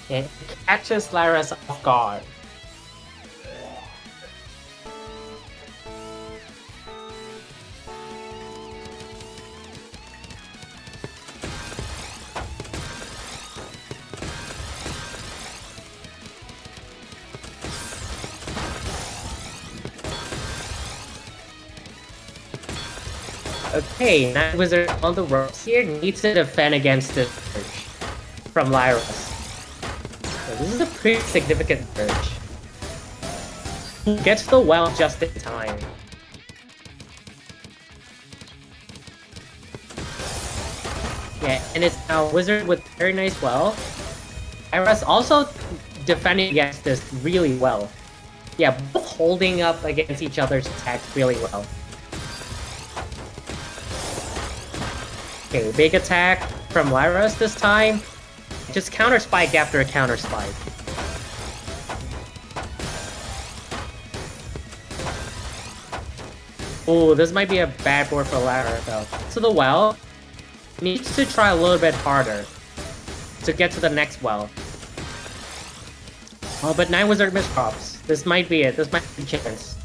And catches Lyra's off guard. Okay, Night Wizard on the ropes here needs to defend against this surge from Lyra's. So this is a pretty significant surge. Gets the well just in time. Yeah, and it's now Wizard with very nice well. Lyra's also defending against this really well. Yeah, both holding up against each other's attacks really well. Okay, big attack from Lyra's this time. Just counter spike after a counter spike. Ooh, this might be a bad board for Lyra though. So the well needs to try a little bit harder to get to the next well. Oh, but 9 Wizard misdrops. This might be it. This might be a chance.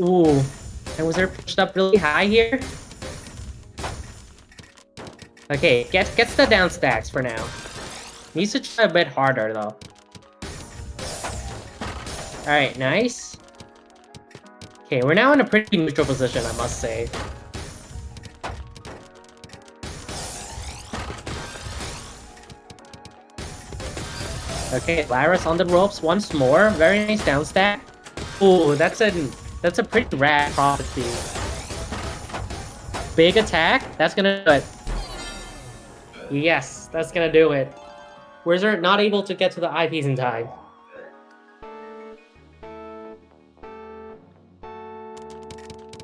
Ooh, and was there pushed up really high here? Okay, gets the down stacks for now. Needs to try a bit harder though. Alright, nice. Okay, we're now in a pretty neutral position, I must say. Okay, Larus on the ropes once more. Very nice down stack. Ooh, that's a pretty rad prophecy. Big attack. That's gonna do it. Yes, that's gonna do it. Wizard not able to get to the IPs in time.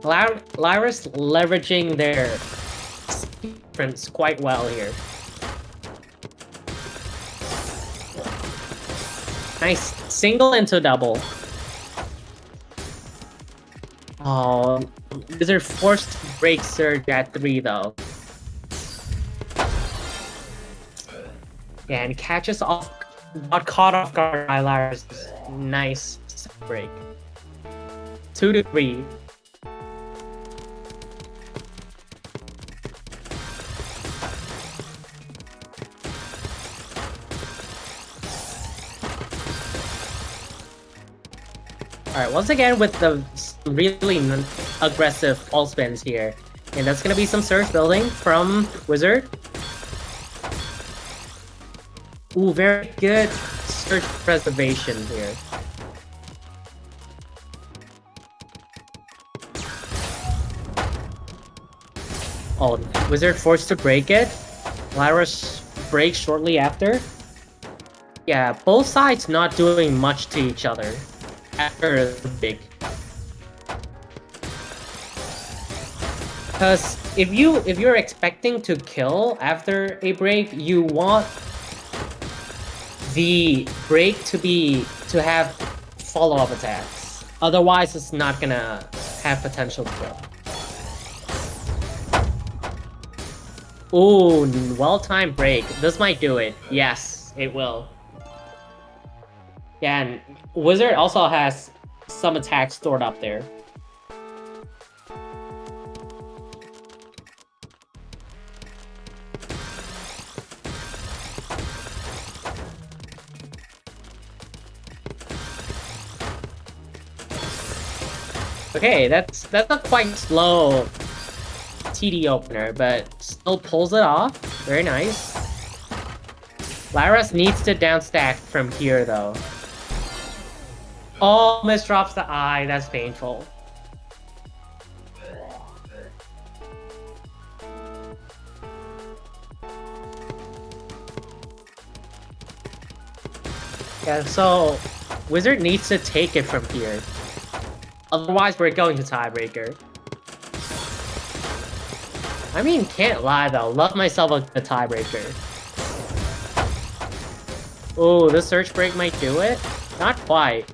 Larus leveraging their difference quite well here. Nice. Single into double. Oh, Wizard forced to break Surge at 3 though. Yeah, and catches off, got caught off guard by Larus. Nice break. 2 to 3. Alright, once again with the really aggressive all spins here. And that's gonna be some surge building from Wizard. Ooh, very good surge preservation here. Oh, Wizard forced to break it. Larus breaks shortly after. Yeah, both sides not doing much to each other after the big. Because if you're expecting to kill after a break, you want the break to have follow-up attacks. Otherwise, it's not gonna have potential to kill. Ooh, well-timed break. This might do it. Yes, it will. Yeah, and Wizard also has some attacks stored up there. Okay, that's a quite slow TD opener, but still pulls it off. Very nice. Larus needs to down stack from here though. Oh, misdrops the eye. That's painful. Yeah, so Wizard needs to take it from here. Otherwise, we're going to tiebreaker. I mean, can't lie though. Love myself a tiebreaker. Ooh, the search break might do it? Not quite.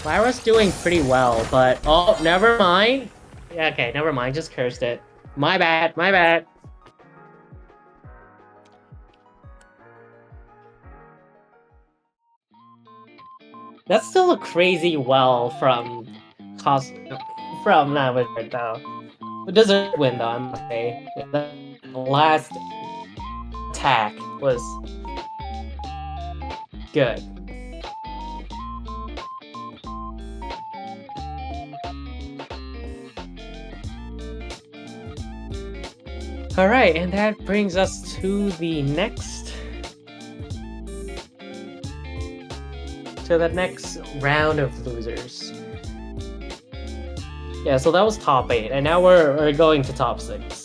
Lyra's doing pretty well, but... Oh, never mind. Yeah, okay, never mind. Just cursed it. My bad, my bad. That's still a crazy well from... From that Wizard, though. It doesn't win, though, I must say. The last attack was... good. Alright, and that brings us to the next... to the next round of losers. Yeah, so that was top 8, and now we're going to top 6.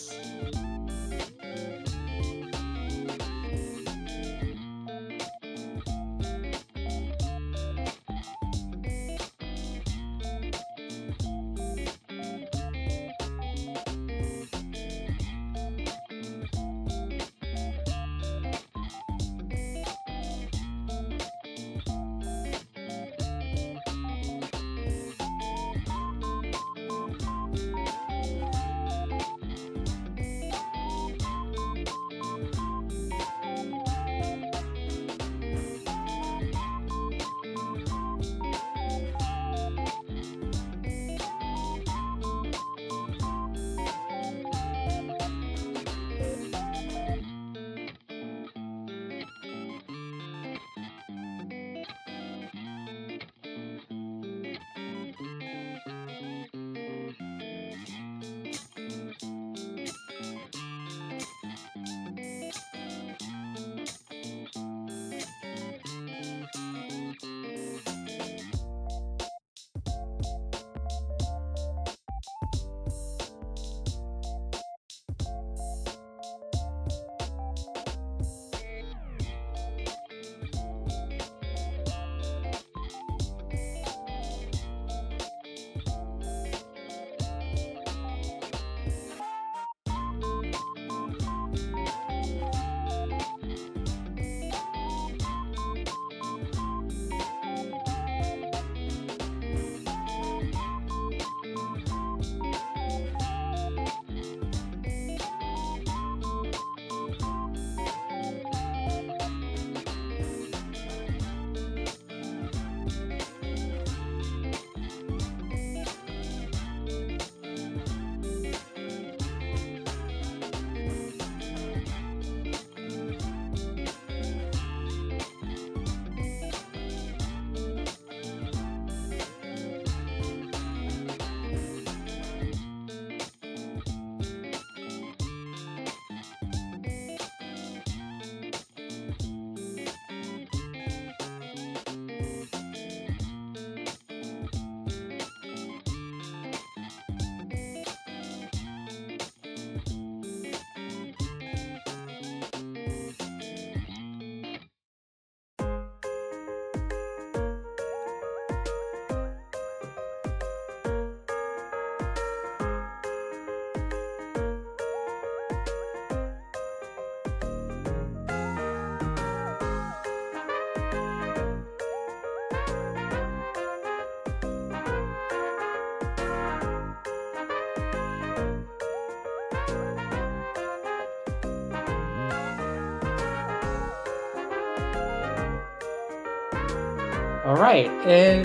Alright, and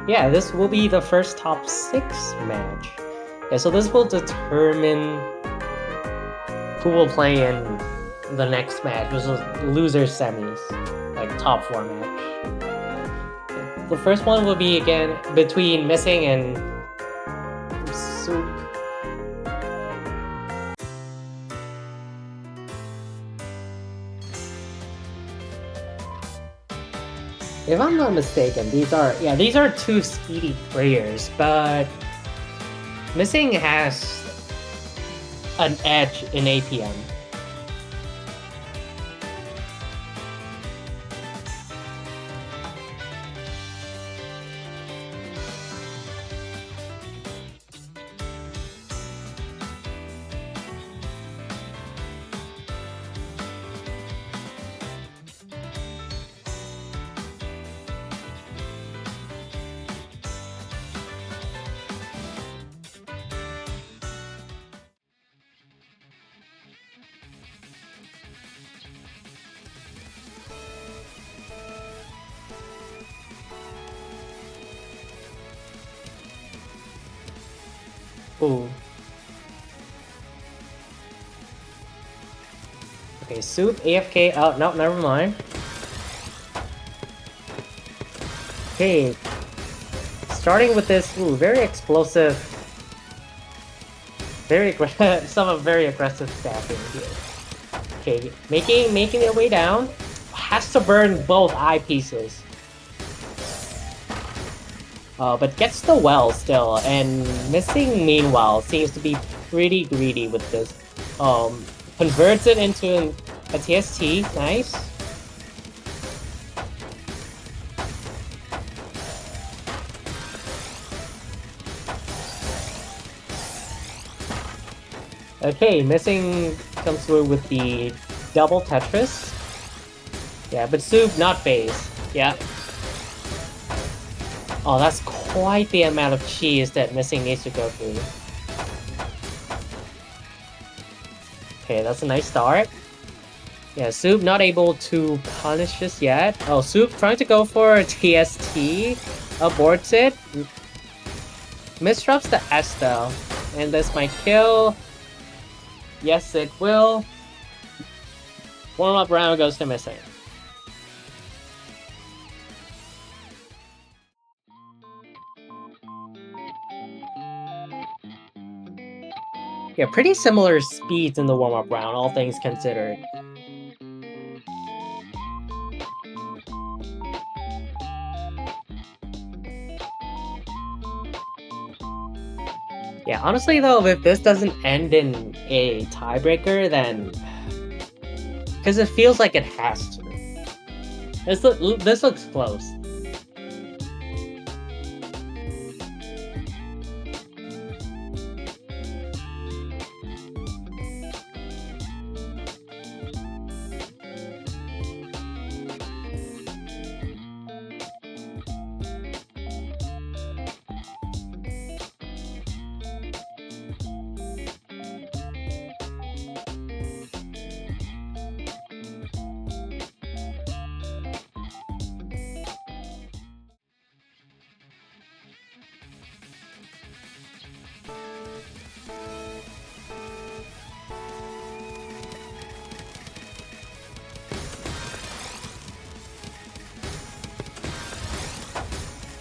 yeah, this will be the first top 6 match. Yeah, so this will determine who will play in the next match, which is loser semis, like top 4 match. The first one will be again between Missing and Soup. If I'm not mistaken, these are 2 speedy players, but Missing has an edge in APM. Ooh. Okay, Soup, AFK, oh, no, never mind. Okay. Starting with this, very explosive, some of very aggressive staffing here. Okay, making their way down. Has to burn both eyepieces. But gets the well still, and Missing meanwhile seems to be pretty greedy with this. Converts it into a TST, nice. Okay, Missing comes through with the double Tetris. Yeah, but Soup not phased. Yeah. Oh, that's quite the amount of cheese that Missing needs to go through. Okay, that's a nice start. Yeah, Soup not able to punish this yet. Oh, Soup trying to go for a TST. Aborts it. Misdrops the S though. And this might kill. Yes, it will. Warm-up round goes to Missing. Yeah, pretty similar speeds in the warm-up round, all things considered. Yeah, honestly though, if this doesn't end in a tiebreaker, then... Because it feels like it has to. This looks close.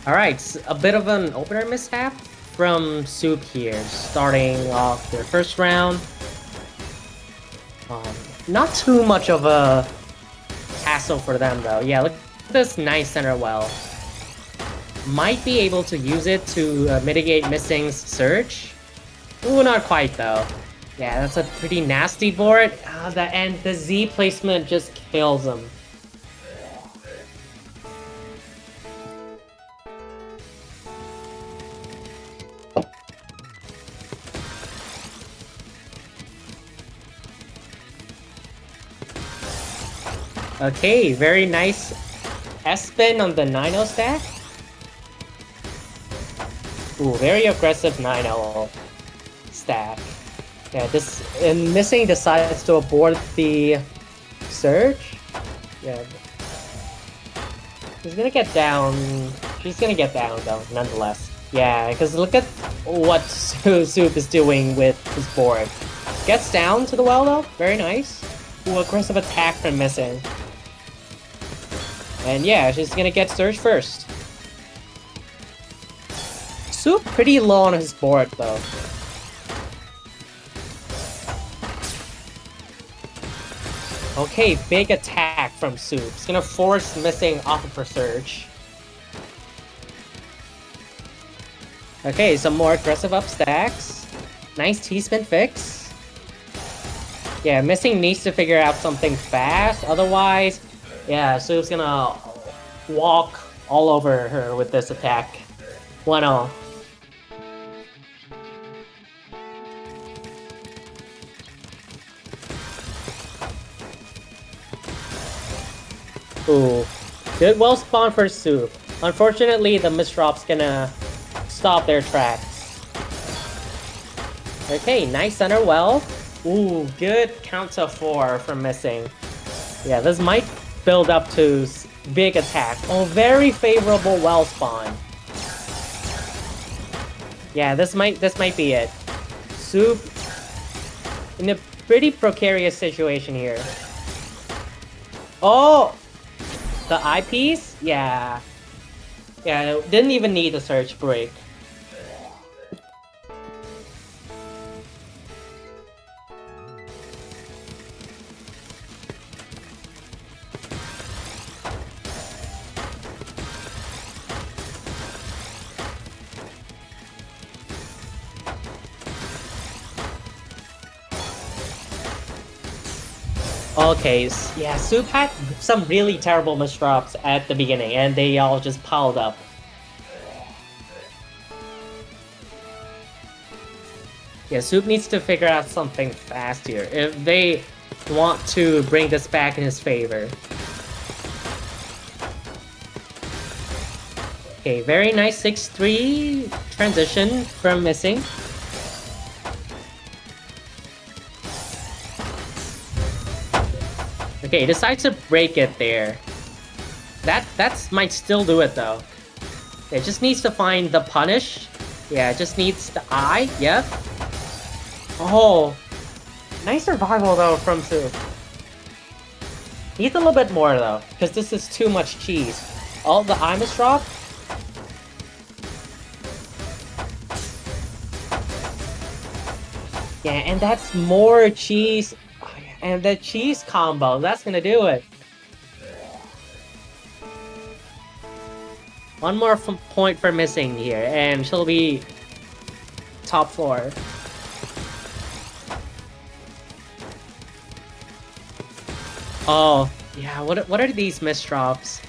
Alright, a bit of an opener mishap from Soup here, starting off their first round. Not too much of a hassle for them though. Yeah, look at this nice center well. Might be able to use it to mitigate Missing's surge. Ooh, not quite though. Yeah, that's a pretty nasty board. The Z placement just kills him. Okay, very nice S-spin on the 9-0 stack. Ooh, very aggressive 9-0 stack. Yeah, and Missing decides to abort the surge. Yeah. She's gonna get down. She's gonna get down though, nonetheless. Yeah, because look at what Soup is doing with his board. Gets down to the well though. Very nice. Ooh, aggressive attack from Missing. And yeah, she's gonna get Surge first. Soup pretty low on his board though. Okay, big attack from Soup. It's gonna force Missing off of her Surge. Okay, some more aggressive up stacks. Nice T-spin fix. Yeah, Missing needs to figure out something fast. Otherwise, yeah, Soup's gonna walk all over her with this attack. 1-0. Ooh, good well spawned for Soup. Unfortunately, the misdrop's gonna stop their tracks. Okay, nice center well. Ooh, good count to 4 from Missing. Yeah, this might build up to big attack. Oh, very favorable well spawn. Yeah, this might be it. Soup in a pretty precarious situation here. Oh! The eyepiece? Yeah. Yeah, didn't even need a Surge break. Okay, yeah, Soup had some really terrible misdrops at the beginning, and they all just piled up. Yeah, Soup needs to figure out something fast here if they want to bring this back in his favor. Okay, very nice 6-3 transition from Missing. Okay, decides to break it there. That's might still do it though. It just needs to find the punish. Yeah, it just needs the eye. Yep. Oh, nice survival though from Soup. Needs a little bit more though, because this is too much cheese. Oh, the eye must drop. Yeah, and that's more cheese. And the cheese combo, that's gonna do it. One more point for Missing here, and she'll be top floor. Oh, yeah, what are these misdrops?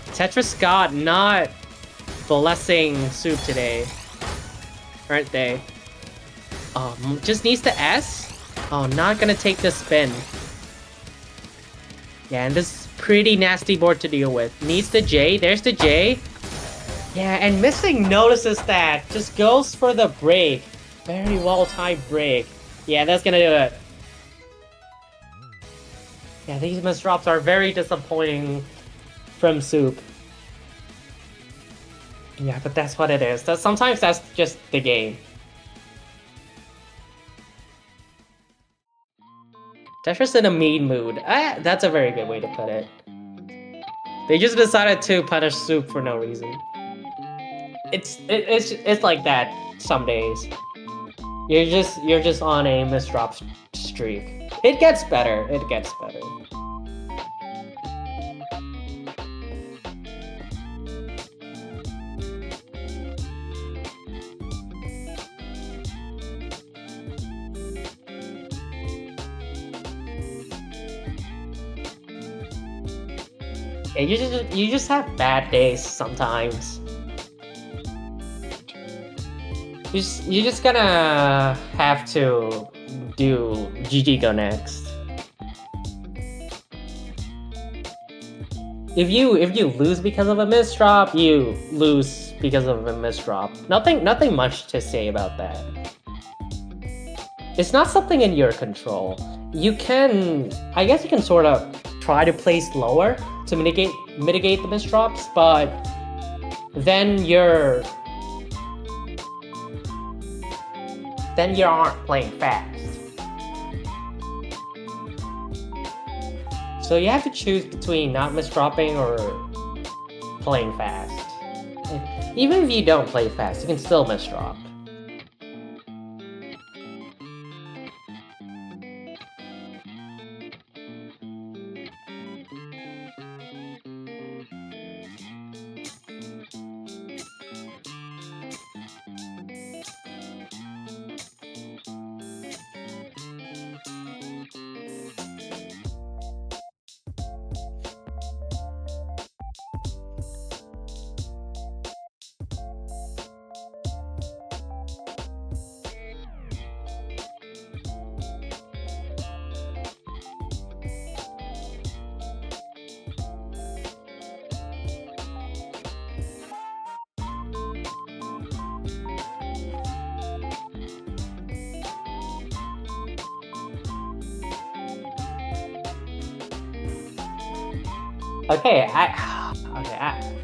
Tetris God not blessing Soup today, aren't they? Just needs the S? Oh, not gonna take the spin. Yeah, and this is pretty nasty board to deal with. Needs the J. There's the J. Yeah, and Missing notices that. Just goes for the break. Very well-timed break. Yeah, that's gonna do it. Yeah, these misdrops are very disappointing from Soup. Yeah, but that's what it is. Sometimes that's just the game. Tetris in a mean mood. That's a very good way to put it. They just decided to punish Soup for no reason. It's like that some days. You're just on a misdrop streak. It gets better. It gets better. Yeah, you just have bad days sometimes. You're just gonna have to do GG go next. If you lose because of a misdrop, you lose because of a misdrop. Nothing much to say about that. It's not something in your control. I guess you can sort of try to place lower, to mitigate the misdrops, but then you aren't playing fast. So you have to choose between not misdropping or playing fast. Even if you don't play fast, you can still misdrop. Okay,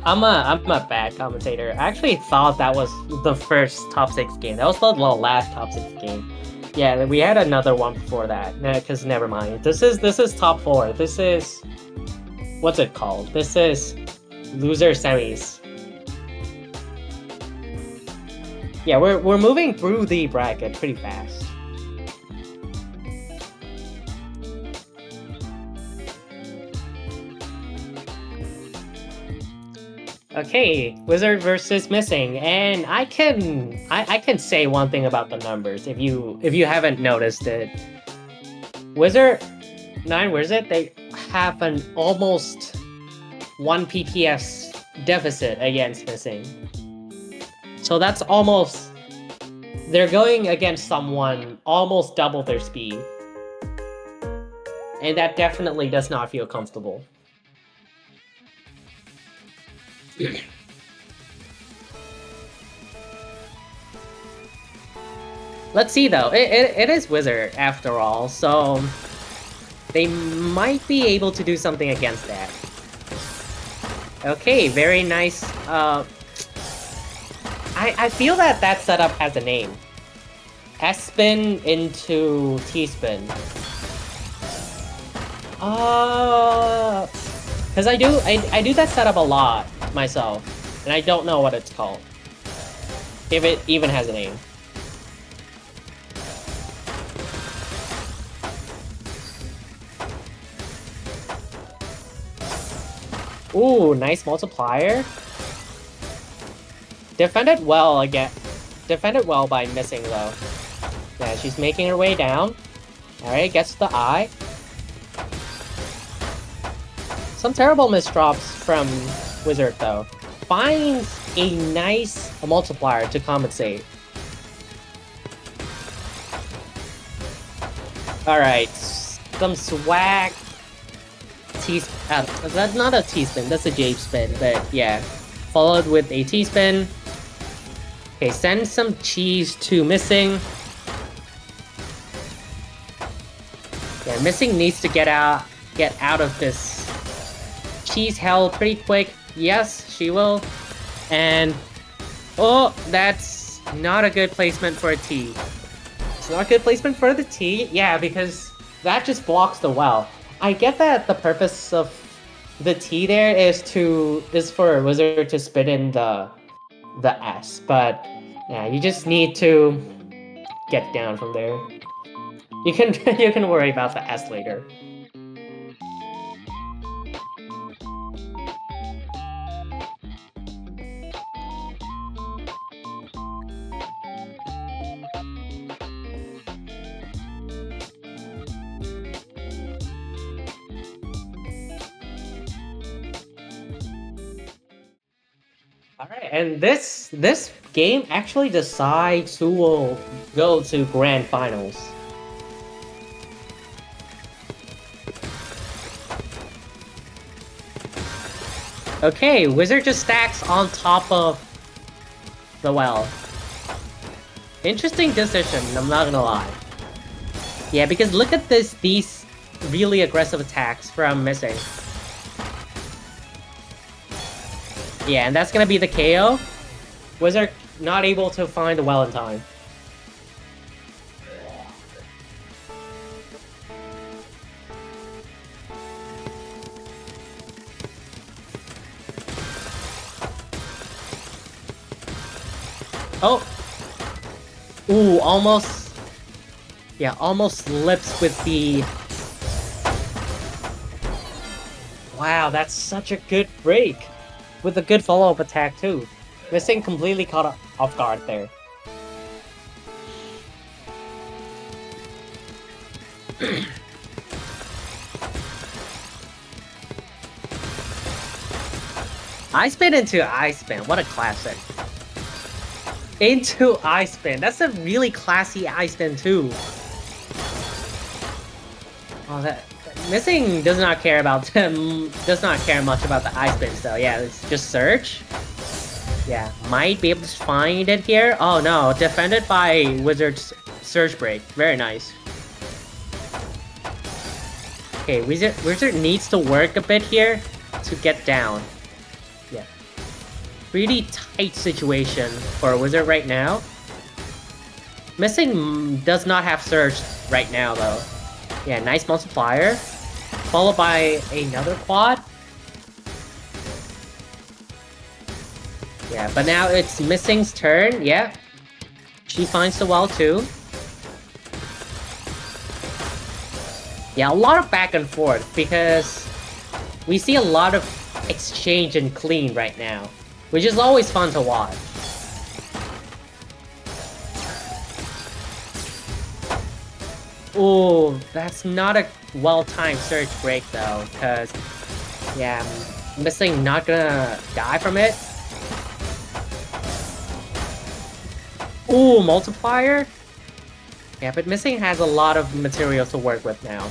I'm a bad commentator. I actually thought that was the first top 6 game. That was the last top 6 game. Yeah, we had another one before that. Because never mind. This is top 4. This is, what's it called? This is loser semis. Yeah, we're moving through the bracket pretty fast. Okay, Wizard versus Missing, and I can say one thing about the numbers if you haven't noticed it. Wizard 9 Wizard, they have an almost 1 PPS deficit against Missing. So that's almost, they're going against someone almost double their speed. And that definitely does not feel comfortable. Let's see though, it is Wizard after all, so they might be able to do something against that. Okay, very nice. I feel that setup has a name. S-spin into T-spin. Because I do that setup a lot myself, and I don't know what it's called. If it even has a name. Ooh, nice multiplier. Defended well again. Defended well by missing though. Yeah, she's making her way down. Alright, gets the eye. Some terrible misdrops from Wizard though. Finds a nice multiplier to compensate. Alright, some swag. That's not a T-spin, that's a J-spin, but yeah. Followed with a T-spin. Okay, send some cheese to Missing. Yeah, Missing needs to get out of this cheese hell pretty quick. Yes, she will. And oh, that's not a good placement for a T. It's not a good placement for the T. Yeah, because that just blocks the well. I get that the purpose of the T there is for a Wizard to spit in the S, but yeah, you just need to get down from there. You can worry about the S later. Alright, and this game actually decides who will go to Grand Finals. Okay, Wizard just stacks on top of the well. Interesting decision, I'm not gonna lie. Yeah, because look at these really aggressive attacks from Missing. Yeah, and that's gonna be the KO. Wizard not able to find the well in time. Oh! Ooh, almost... Yeah, almost slips with the... Wow, that's such a good break! With a good follow-up attack, too. Missing completely caught off guard there. I spin into I spin, what a classic. Into I spin, that's a really classy I spin too. Oh, that Missing does not care about does not care much about the I spins though. Yeah, it's just search. Yeah, might be able to find it here. Oh no, defended by Wizard's Surge Break. Very nice. Okay, Wizard needs to work a bit here to get down. Yeah. Pretty tight situation for Wizard right now. Missing does not have Surge right now though. Yeah, nice multiplier. Followed by another quad. Yeah, but now it's Missing's turn. Yeah. She finds the well too. Yeah, a lot of back and forth because we see a lot of exchange and clean right now, which is always fun to watch. Ooh, that's not a well-timed Surge Break though, because yeah, Missing not gonna die from it. Ooh, multiplier? Yeah, but Missing has a lot of material to work with now.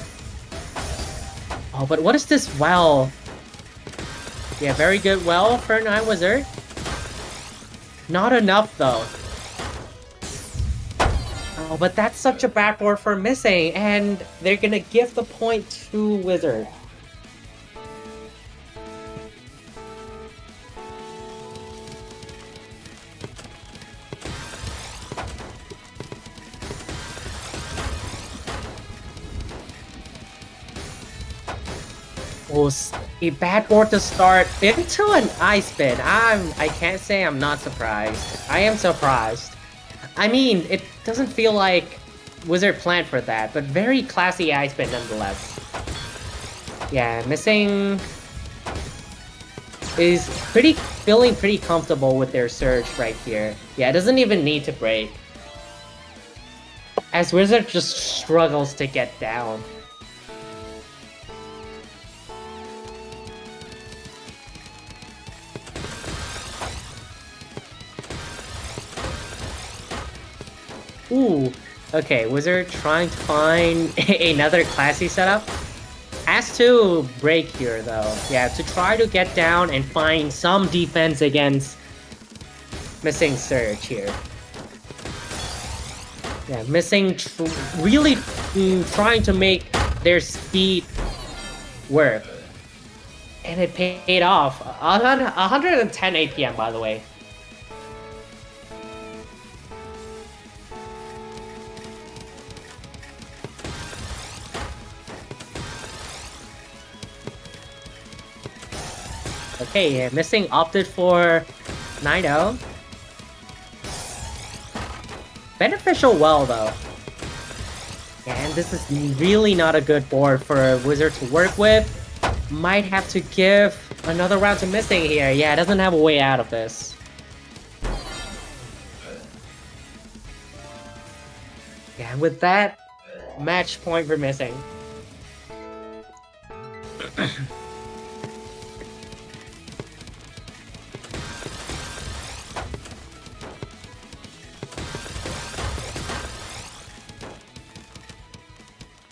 Oh, but what is this well? Yeah, very good well for 9 Wizard. Not enough though. Oh, but that's such a backboard for Missing, and they're gonna give the point to Wizard. Was a bad board to start into an ice spin. I can't say I'm not surprised. I am surprised. I mean, it doesn't feel like Wizard planned for that, but very classy ice spin nonetheless. Yeah, Missing is feeling pretty comfortable with their surge right here. Yeah, it doesn't even need to break. As Wizard just struggles to get down. Ooh, okay, Wizard trying to find another classy setup. Has to break here though. Yeah, to try to get down and find some defense against Missing Surge here. Yeah, Missing really trying to make their speed work. And it paid off. 110 APM, by the way. Okay, yeah, Missing opted for 9-0. Beneficial well, though. And this is really not a good board for a Wizard to work with. Might have to give another round to Missing here. Yeah, it doesn't have a way out of this. Yeah, with that, match point for Missing.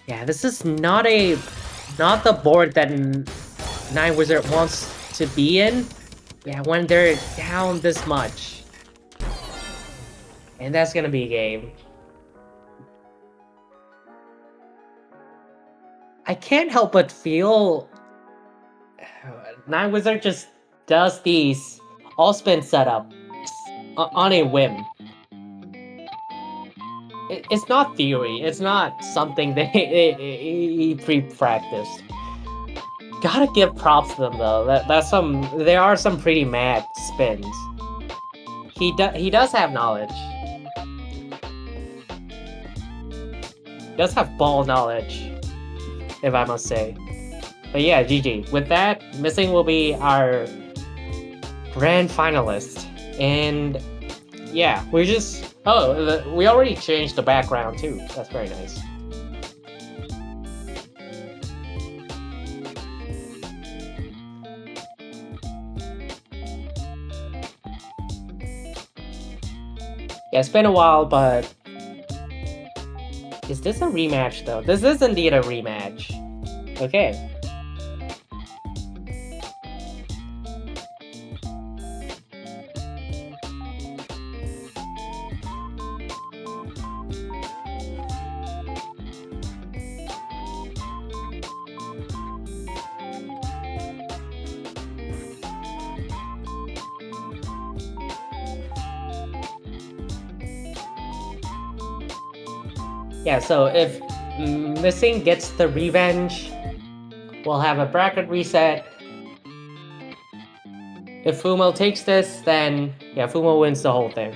Yeah, this is not the board that 9 Wizard wants to be in. Yeah, when they're down this much. And that's gonna be a game. I can't help but feel 9 Wizard just does these all spin setup on a whim. It's not theory. It's not something that he pre-practiced. Gotta give props to them though. There are some pretty mad spins. He does have knowledge. Does have ball knowledge, if I must say. But yeah, GG. With that, Missing will be our grand finalist. And yeah, we're just... Oh, we already changed the background too. That's very nice. Yeah, it's been a while, but... Is this a rematch though? This is indeed a rematch. Okay. Yeah, so if Missing gets the revenge, we'll have a bracket reset. If Fumo takes this, then yeah, Fumo wins the whole thing.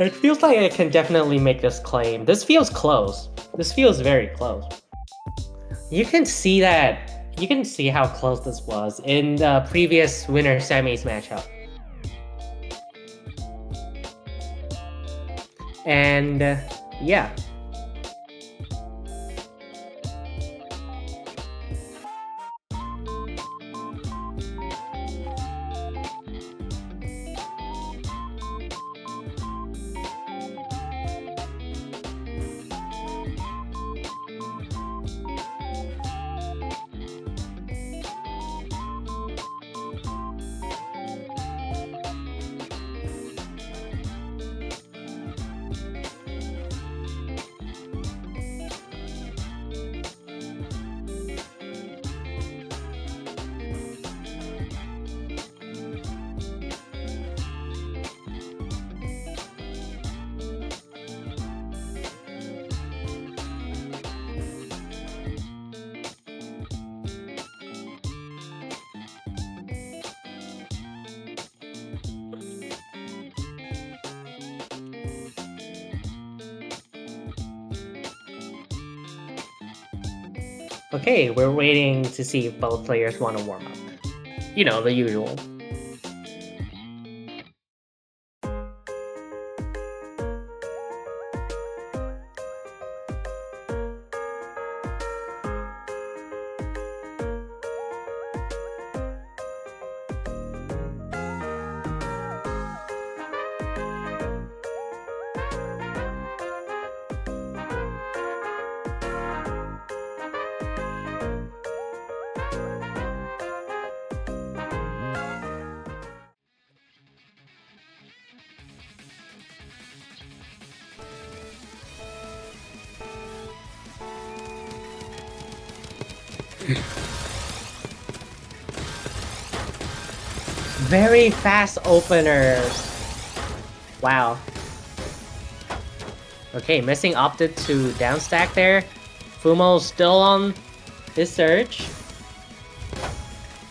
It feels like I can definitely make this claim. This feels close. This feels very close. You can see that. You can see how close this was in the previous winner semis matchup. And yeah. Okay, we're waiting to see if both players want to warm up. You know, the usual. Very fast openers. Wow. Okay, Missing opted to downstack there. Fumo's still on his surge.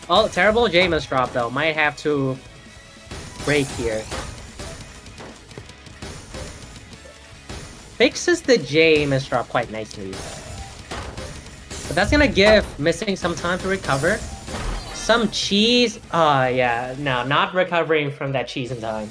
Oh, terrible Jameis drop though. Might have to break here. Fixes the Jameis drop quite nicely. But that's gonna give Missing some time to recover. Some cheese. Yeah, no, not recovering from that cheese in time.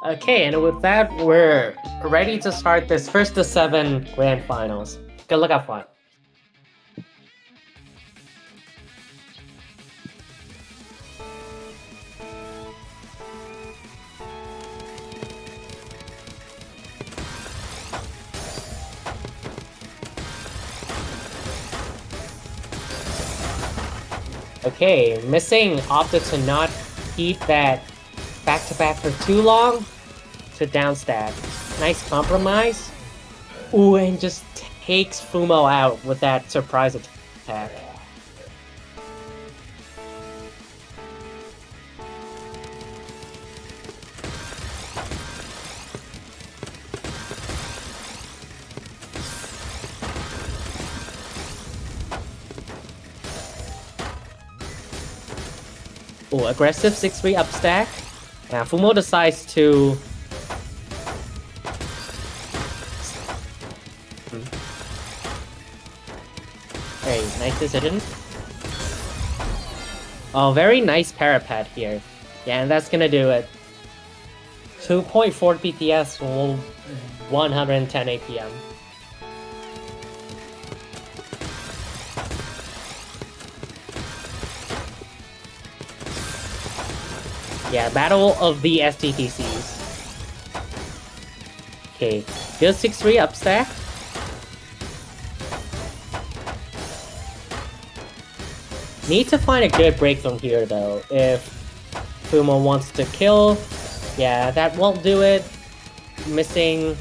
Okay, and with that, we're ready to start this first of 7 grand finals. Good luck, have fun. Okay, Missing opted to not keep that back-to-back for too long to downstat. Nice compromise. Ooh, and just takes Fumo out with that surprise attack. Ooh, aggressive 6-3 upstack. Now Fumo decides to... Hey, nice decision. Oh, very nice parapet here. Yeah, and that's gonna do it. 2.4 BTS, 110 APM. Yeah, Battle of the STTCs. Okay, good 6-3 upstack. Need to find a good break from here though. If Fumo wants to kill, yeah, that won't do it. Missing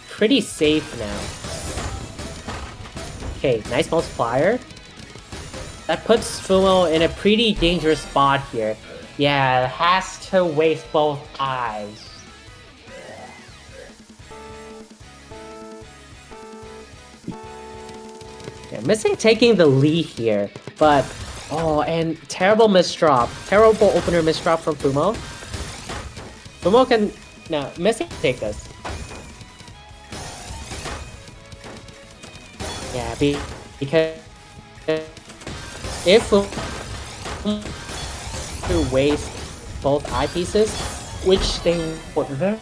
pretty safe now. Okay, nice multiplier. That puts Fumo in a pretty dangerous spot here. Yeah, has to waste both eyes. Yeah, Missing taking the lead here, but oh, and terrible misdrop. Terrible opener misdrop from Fumo. Fumo can... No, Missing take this. Yeah, because if Fumo to waste both eyepieces, which they would very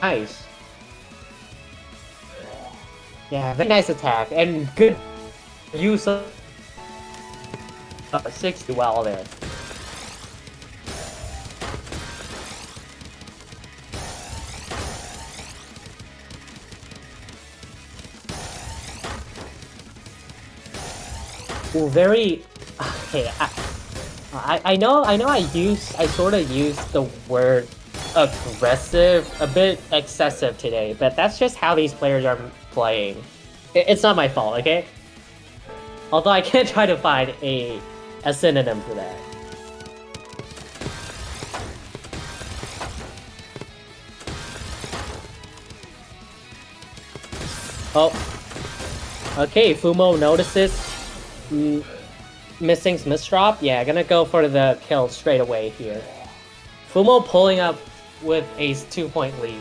nice. Yeah, very nice attack and good use of 60 well there. Ooh, very okay. I know I sort of used the word aggressive a bit excessive today, but that's just how these players are playing. It's not my fault, okay? Although I can try to find a synonym for that. Oh. Okay, Fumo notices Missing's misdrop. Yeah, gonna go for the kill straight away here. Fumo pulling up with a 2-point lead.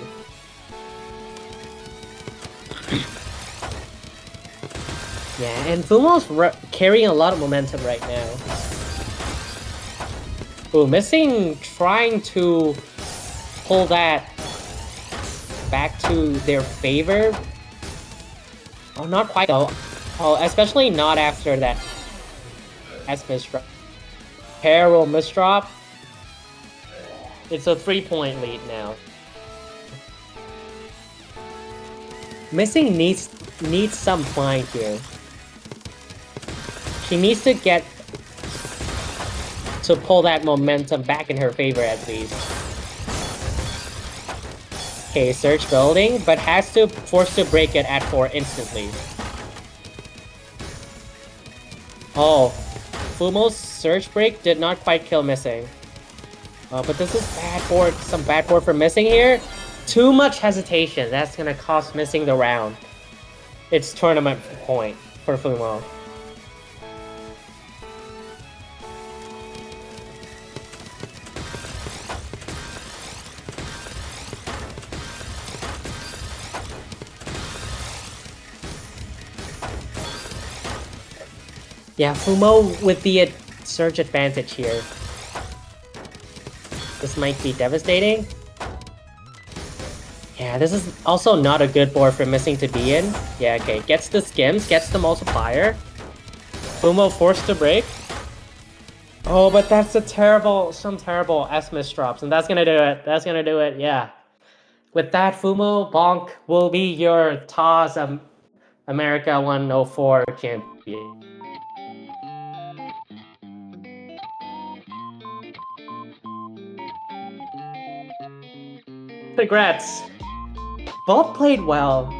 Yeah, and Fumo's carrying a lot of momentum right now. Ooh, Missing trying to pull that back to their favor. Oh, not quite though. Oh, especially not after that misdrop. Terrible misdrop. It's a 3-point lead now. Missing needs some flying here. She needs to get to pull that momentum back in her favor at least. Okay, Surge building, but has to force to break it at 4 instantly. Oh, Fumo's Surge break did not quite kill Missing. But this is bad board, some bad board for Missing here. Too much hesitation, that's gonna cost Missing the round. It's tournament point for Fumo. Yeah, Fumo with the surge advantage here. This might be devastating. Yeah, this is also not a good board for Missing to be in. Yeah, okay, gets the skims, gets the multiplier. Fumo forced to break. Oh, but that's some terrible S-miss drops, and that's gonna do it. That's gonna do it, yeah. With that, Fumo, Bonk will be your TAWS America 104 champion. Congrats. Both played well.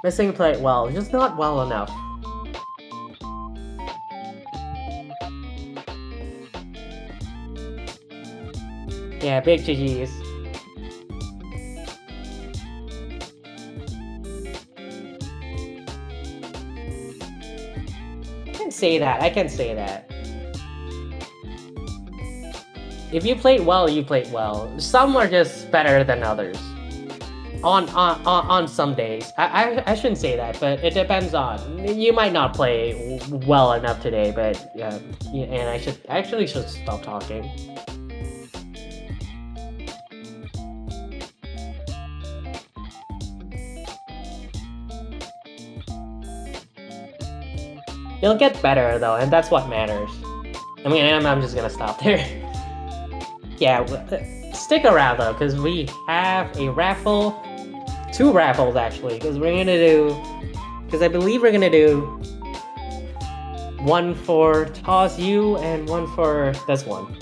Missing played well, just not well enough. Yeah, big GG's. I can say that. I can say that. If you played well, you played well. Some are just better than others. On some days. I shouldn't say that, but it depends on. You might not play well enough today, but yeah, and I should stop talking. You'll get better though, and that's what matters. I mean, I'm just gonna stop there. Yeah, stick around though, because we have a raffle. 2 raffles actually, because we're gonna do. Because I believe we're gonna do one for TAWS U and one for this one.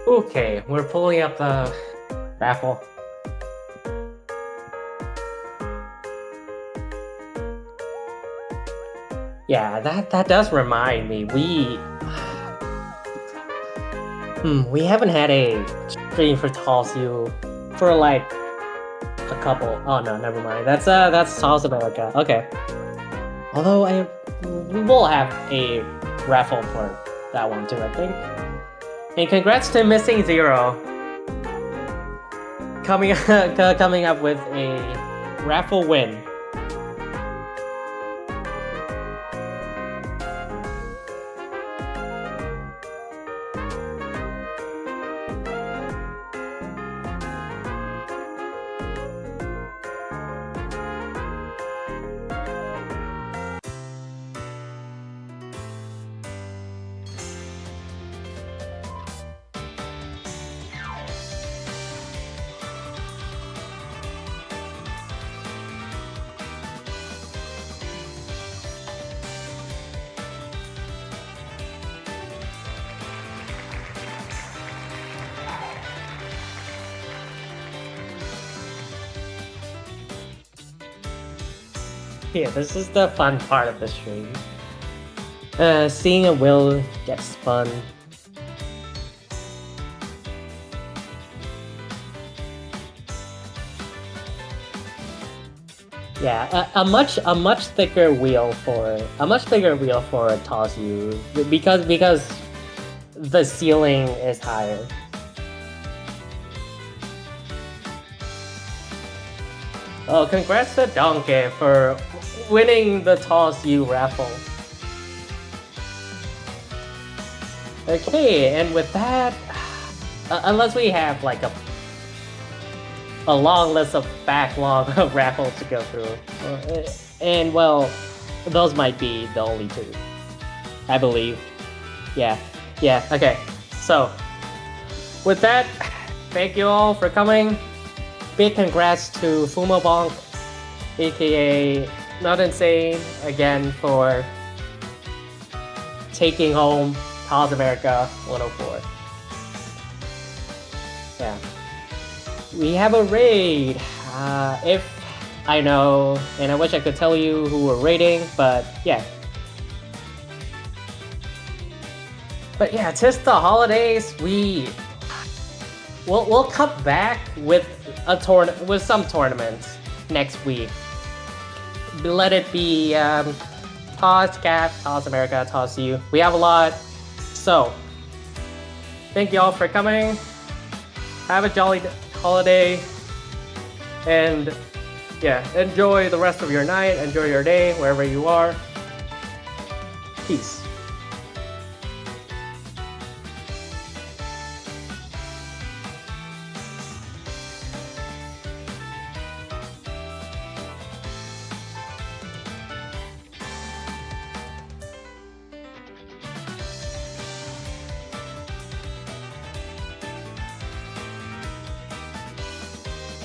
Okay, we're pulling up the raffle. Yeah, that does remind me. We haven't had a stream for TAWS U for like a couple. Oh no, never mind. That's TAWS America. Okay. Although we will have a raffle for that one too, I think. And congrats to Missing Zero coming up with a raffle win. Yeah, this is the fun part of the stream. Seeing a wheel get spun. Yeah, a much thicker wheel for a TAWS U because the ceiling is higher. Oh, congrats to Donkey for winning the TAWS U raffle. Okay, and with that, unless we have like a long list of backlog of raffles to go through, and well, those might be the only two, I believe. Yeah, okay. So, with that, thank you all for coming. Big congrats to Fumobonk, aka Not Insane, again for taking home TAWS America 104. Yeah. We have a raid. If I know, and I wish I could tell you who we're raiding, but yeah. But yeah, tis the holidays. We'll come back with some tournaments next week. Let it be TAWS Cap, TAWS America, TAWS U. We have a lot. So thank you all for coming. Have a jolly holiday, and yeah, enjoy the rest of your night, enjoy your day, wherever you are. Peace.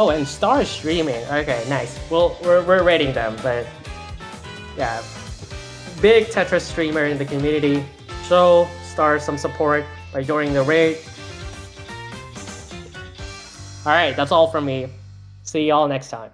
Oh, and Star is streaming. Okay, nice. Well, we're rating them, but yeah, big Tetris streamer in the community. Show Star some support by joining the raid. All right, that's all from me. See y'all next time.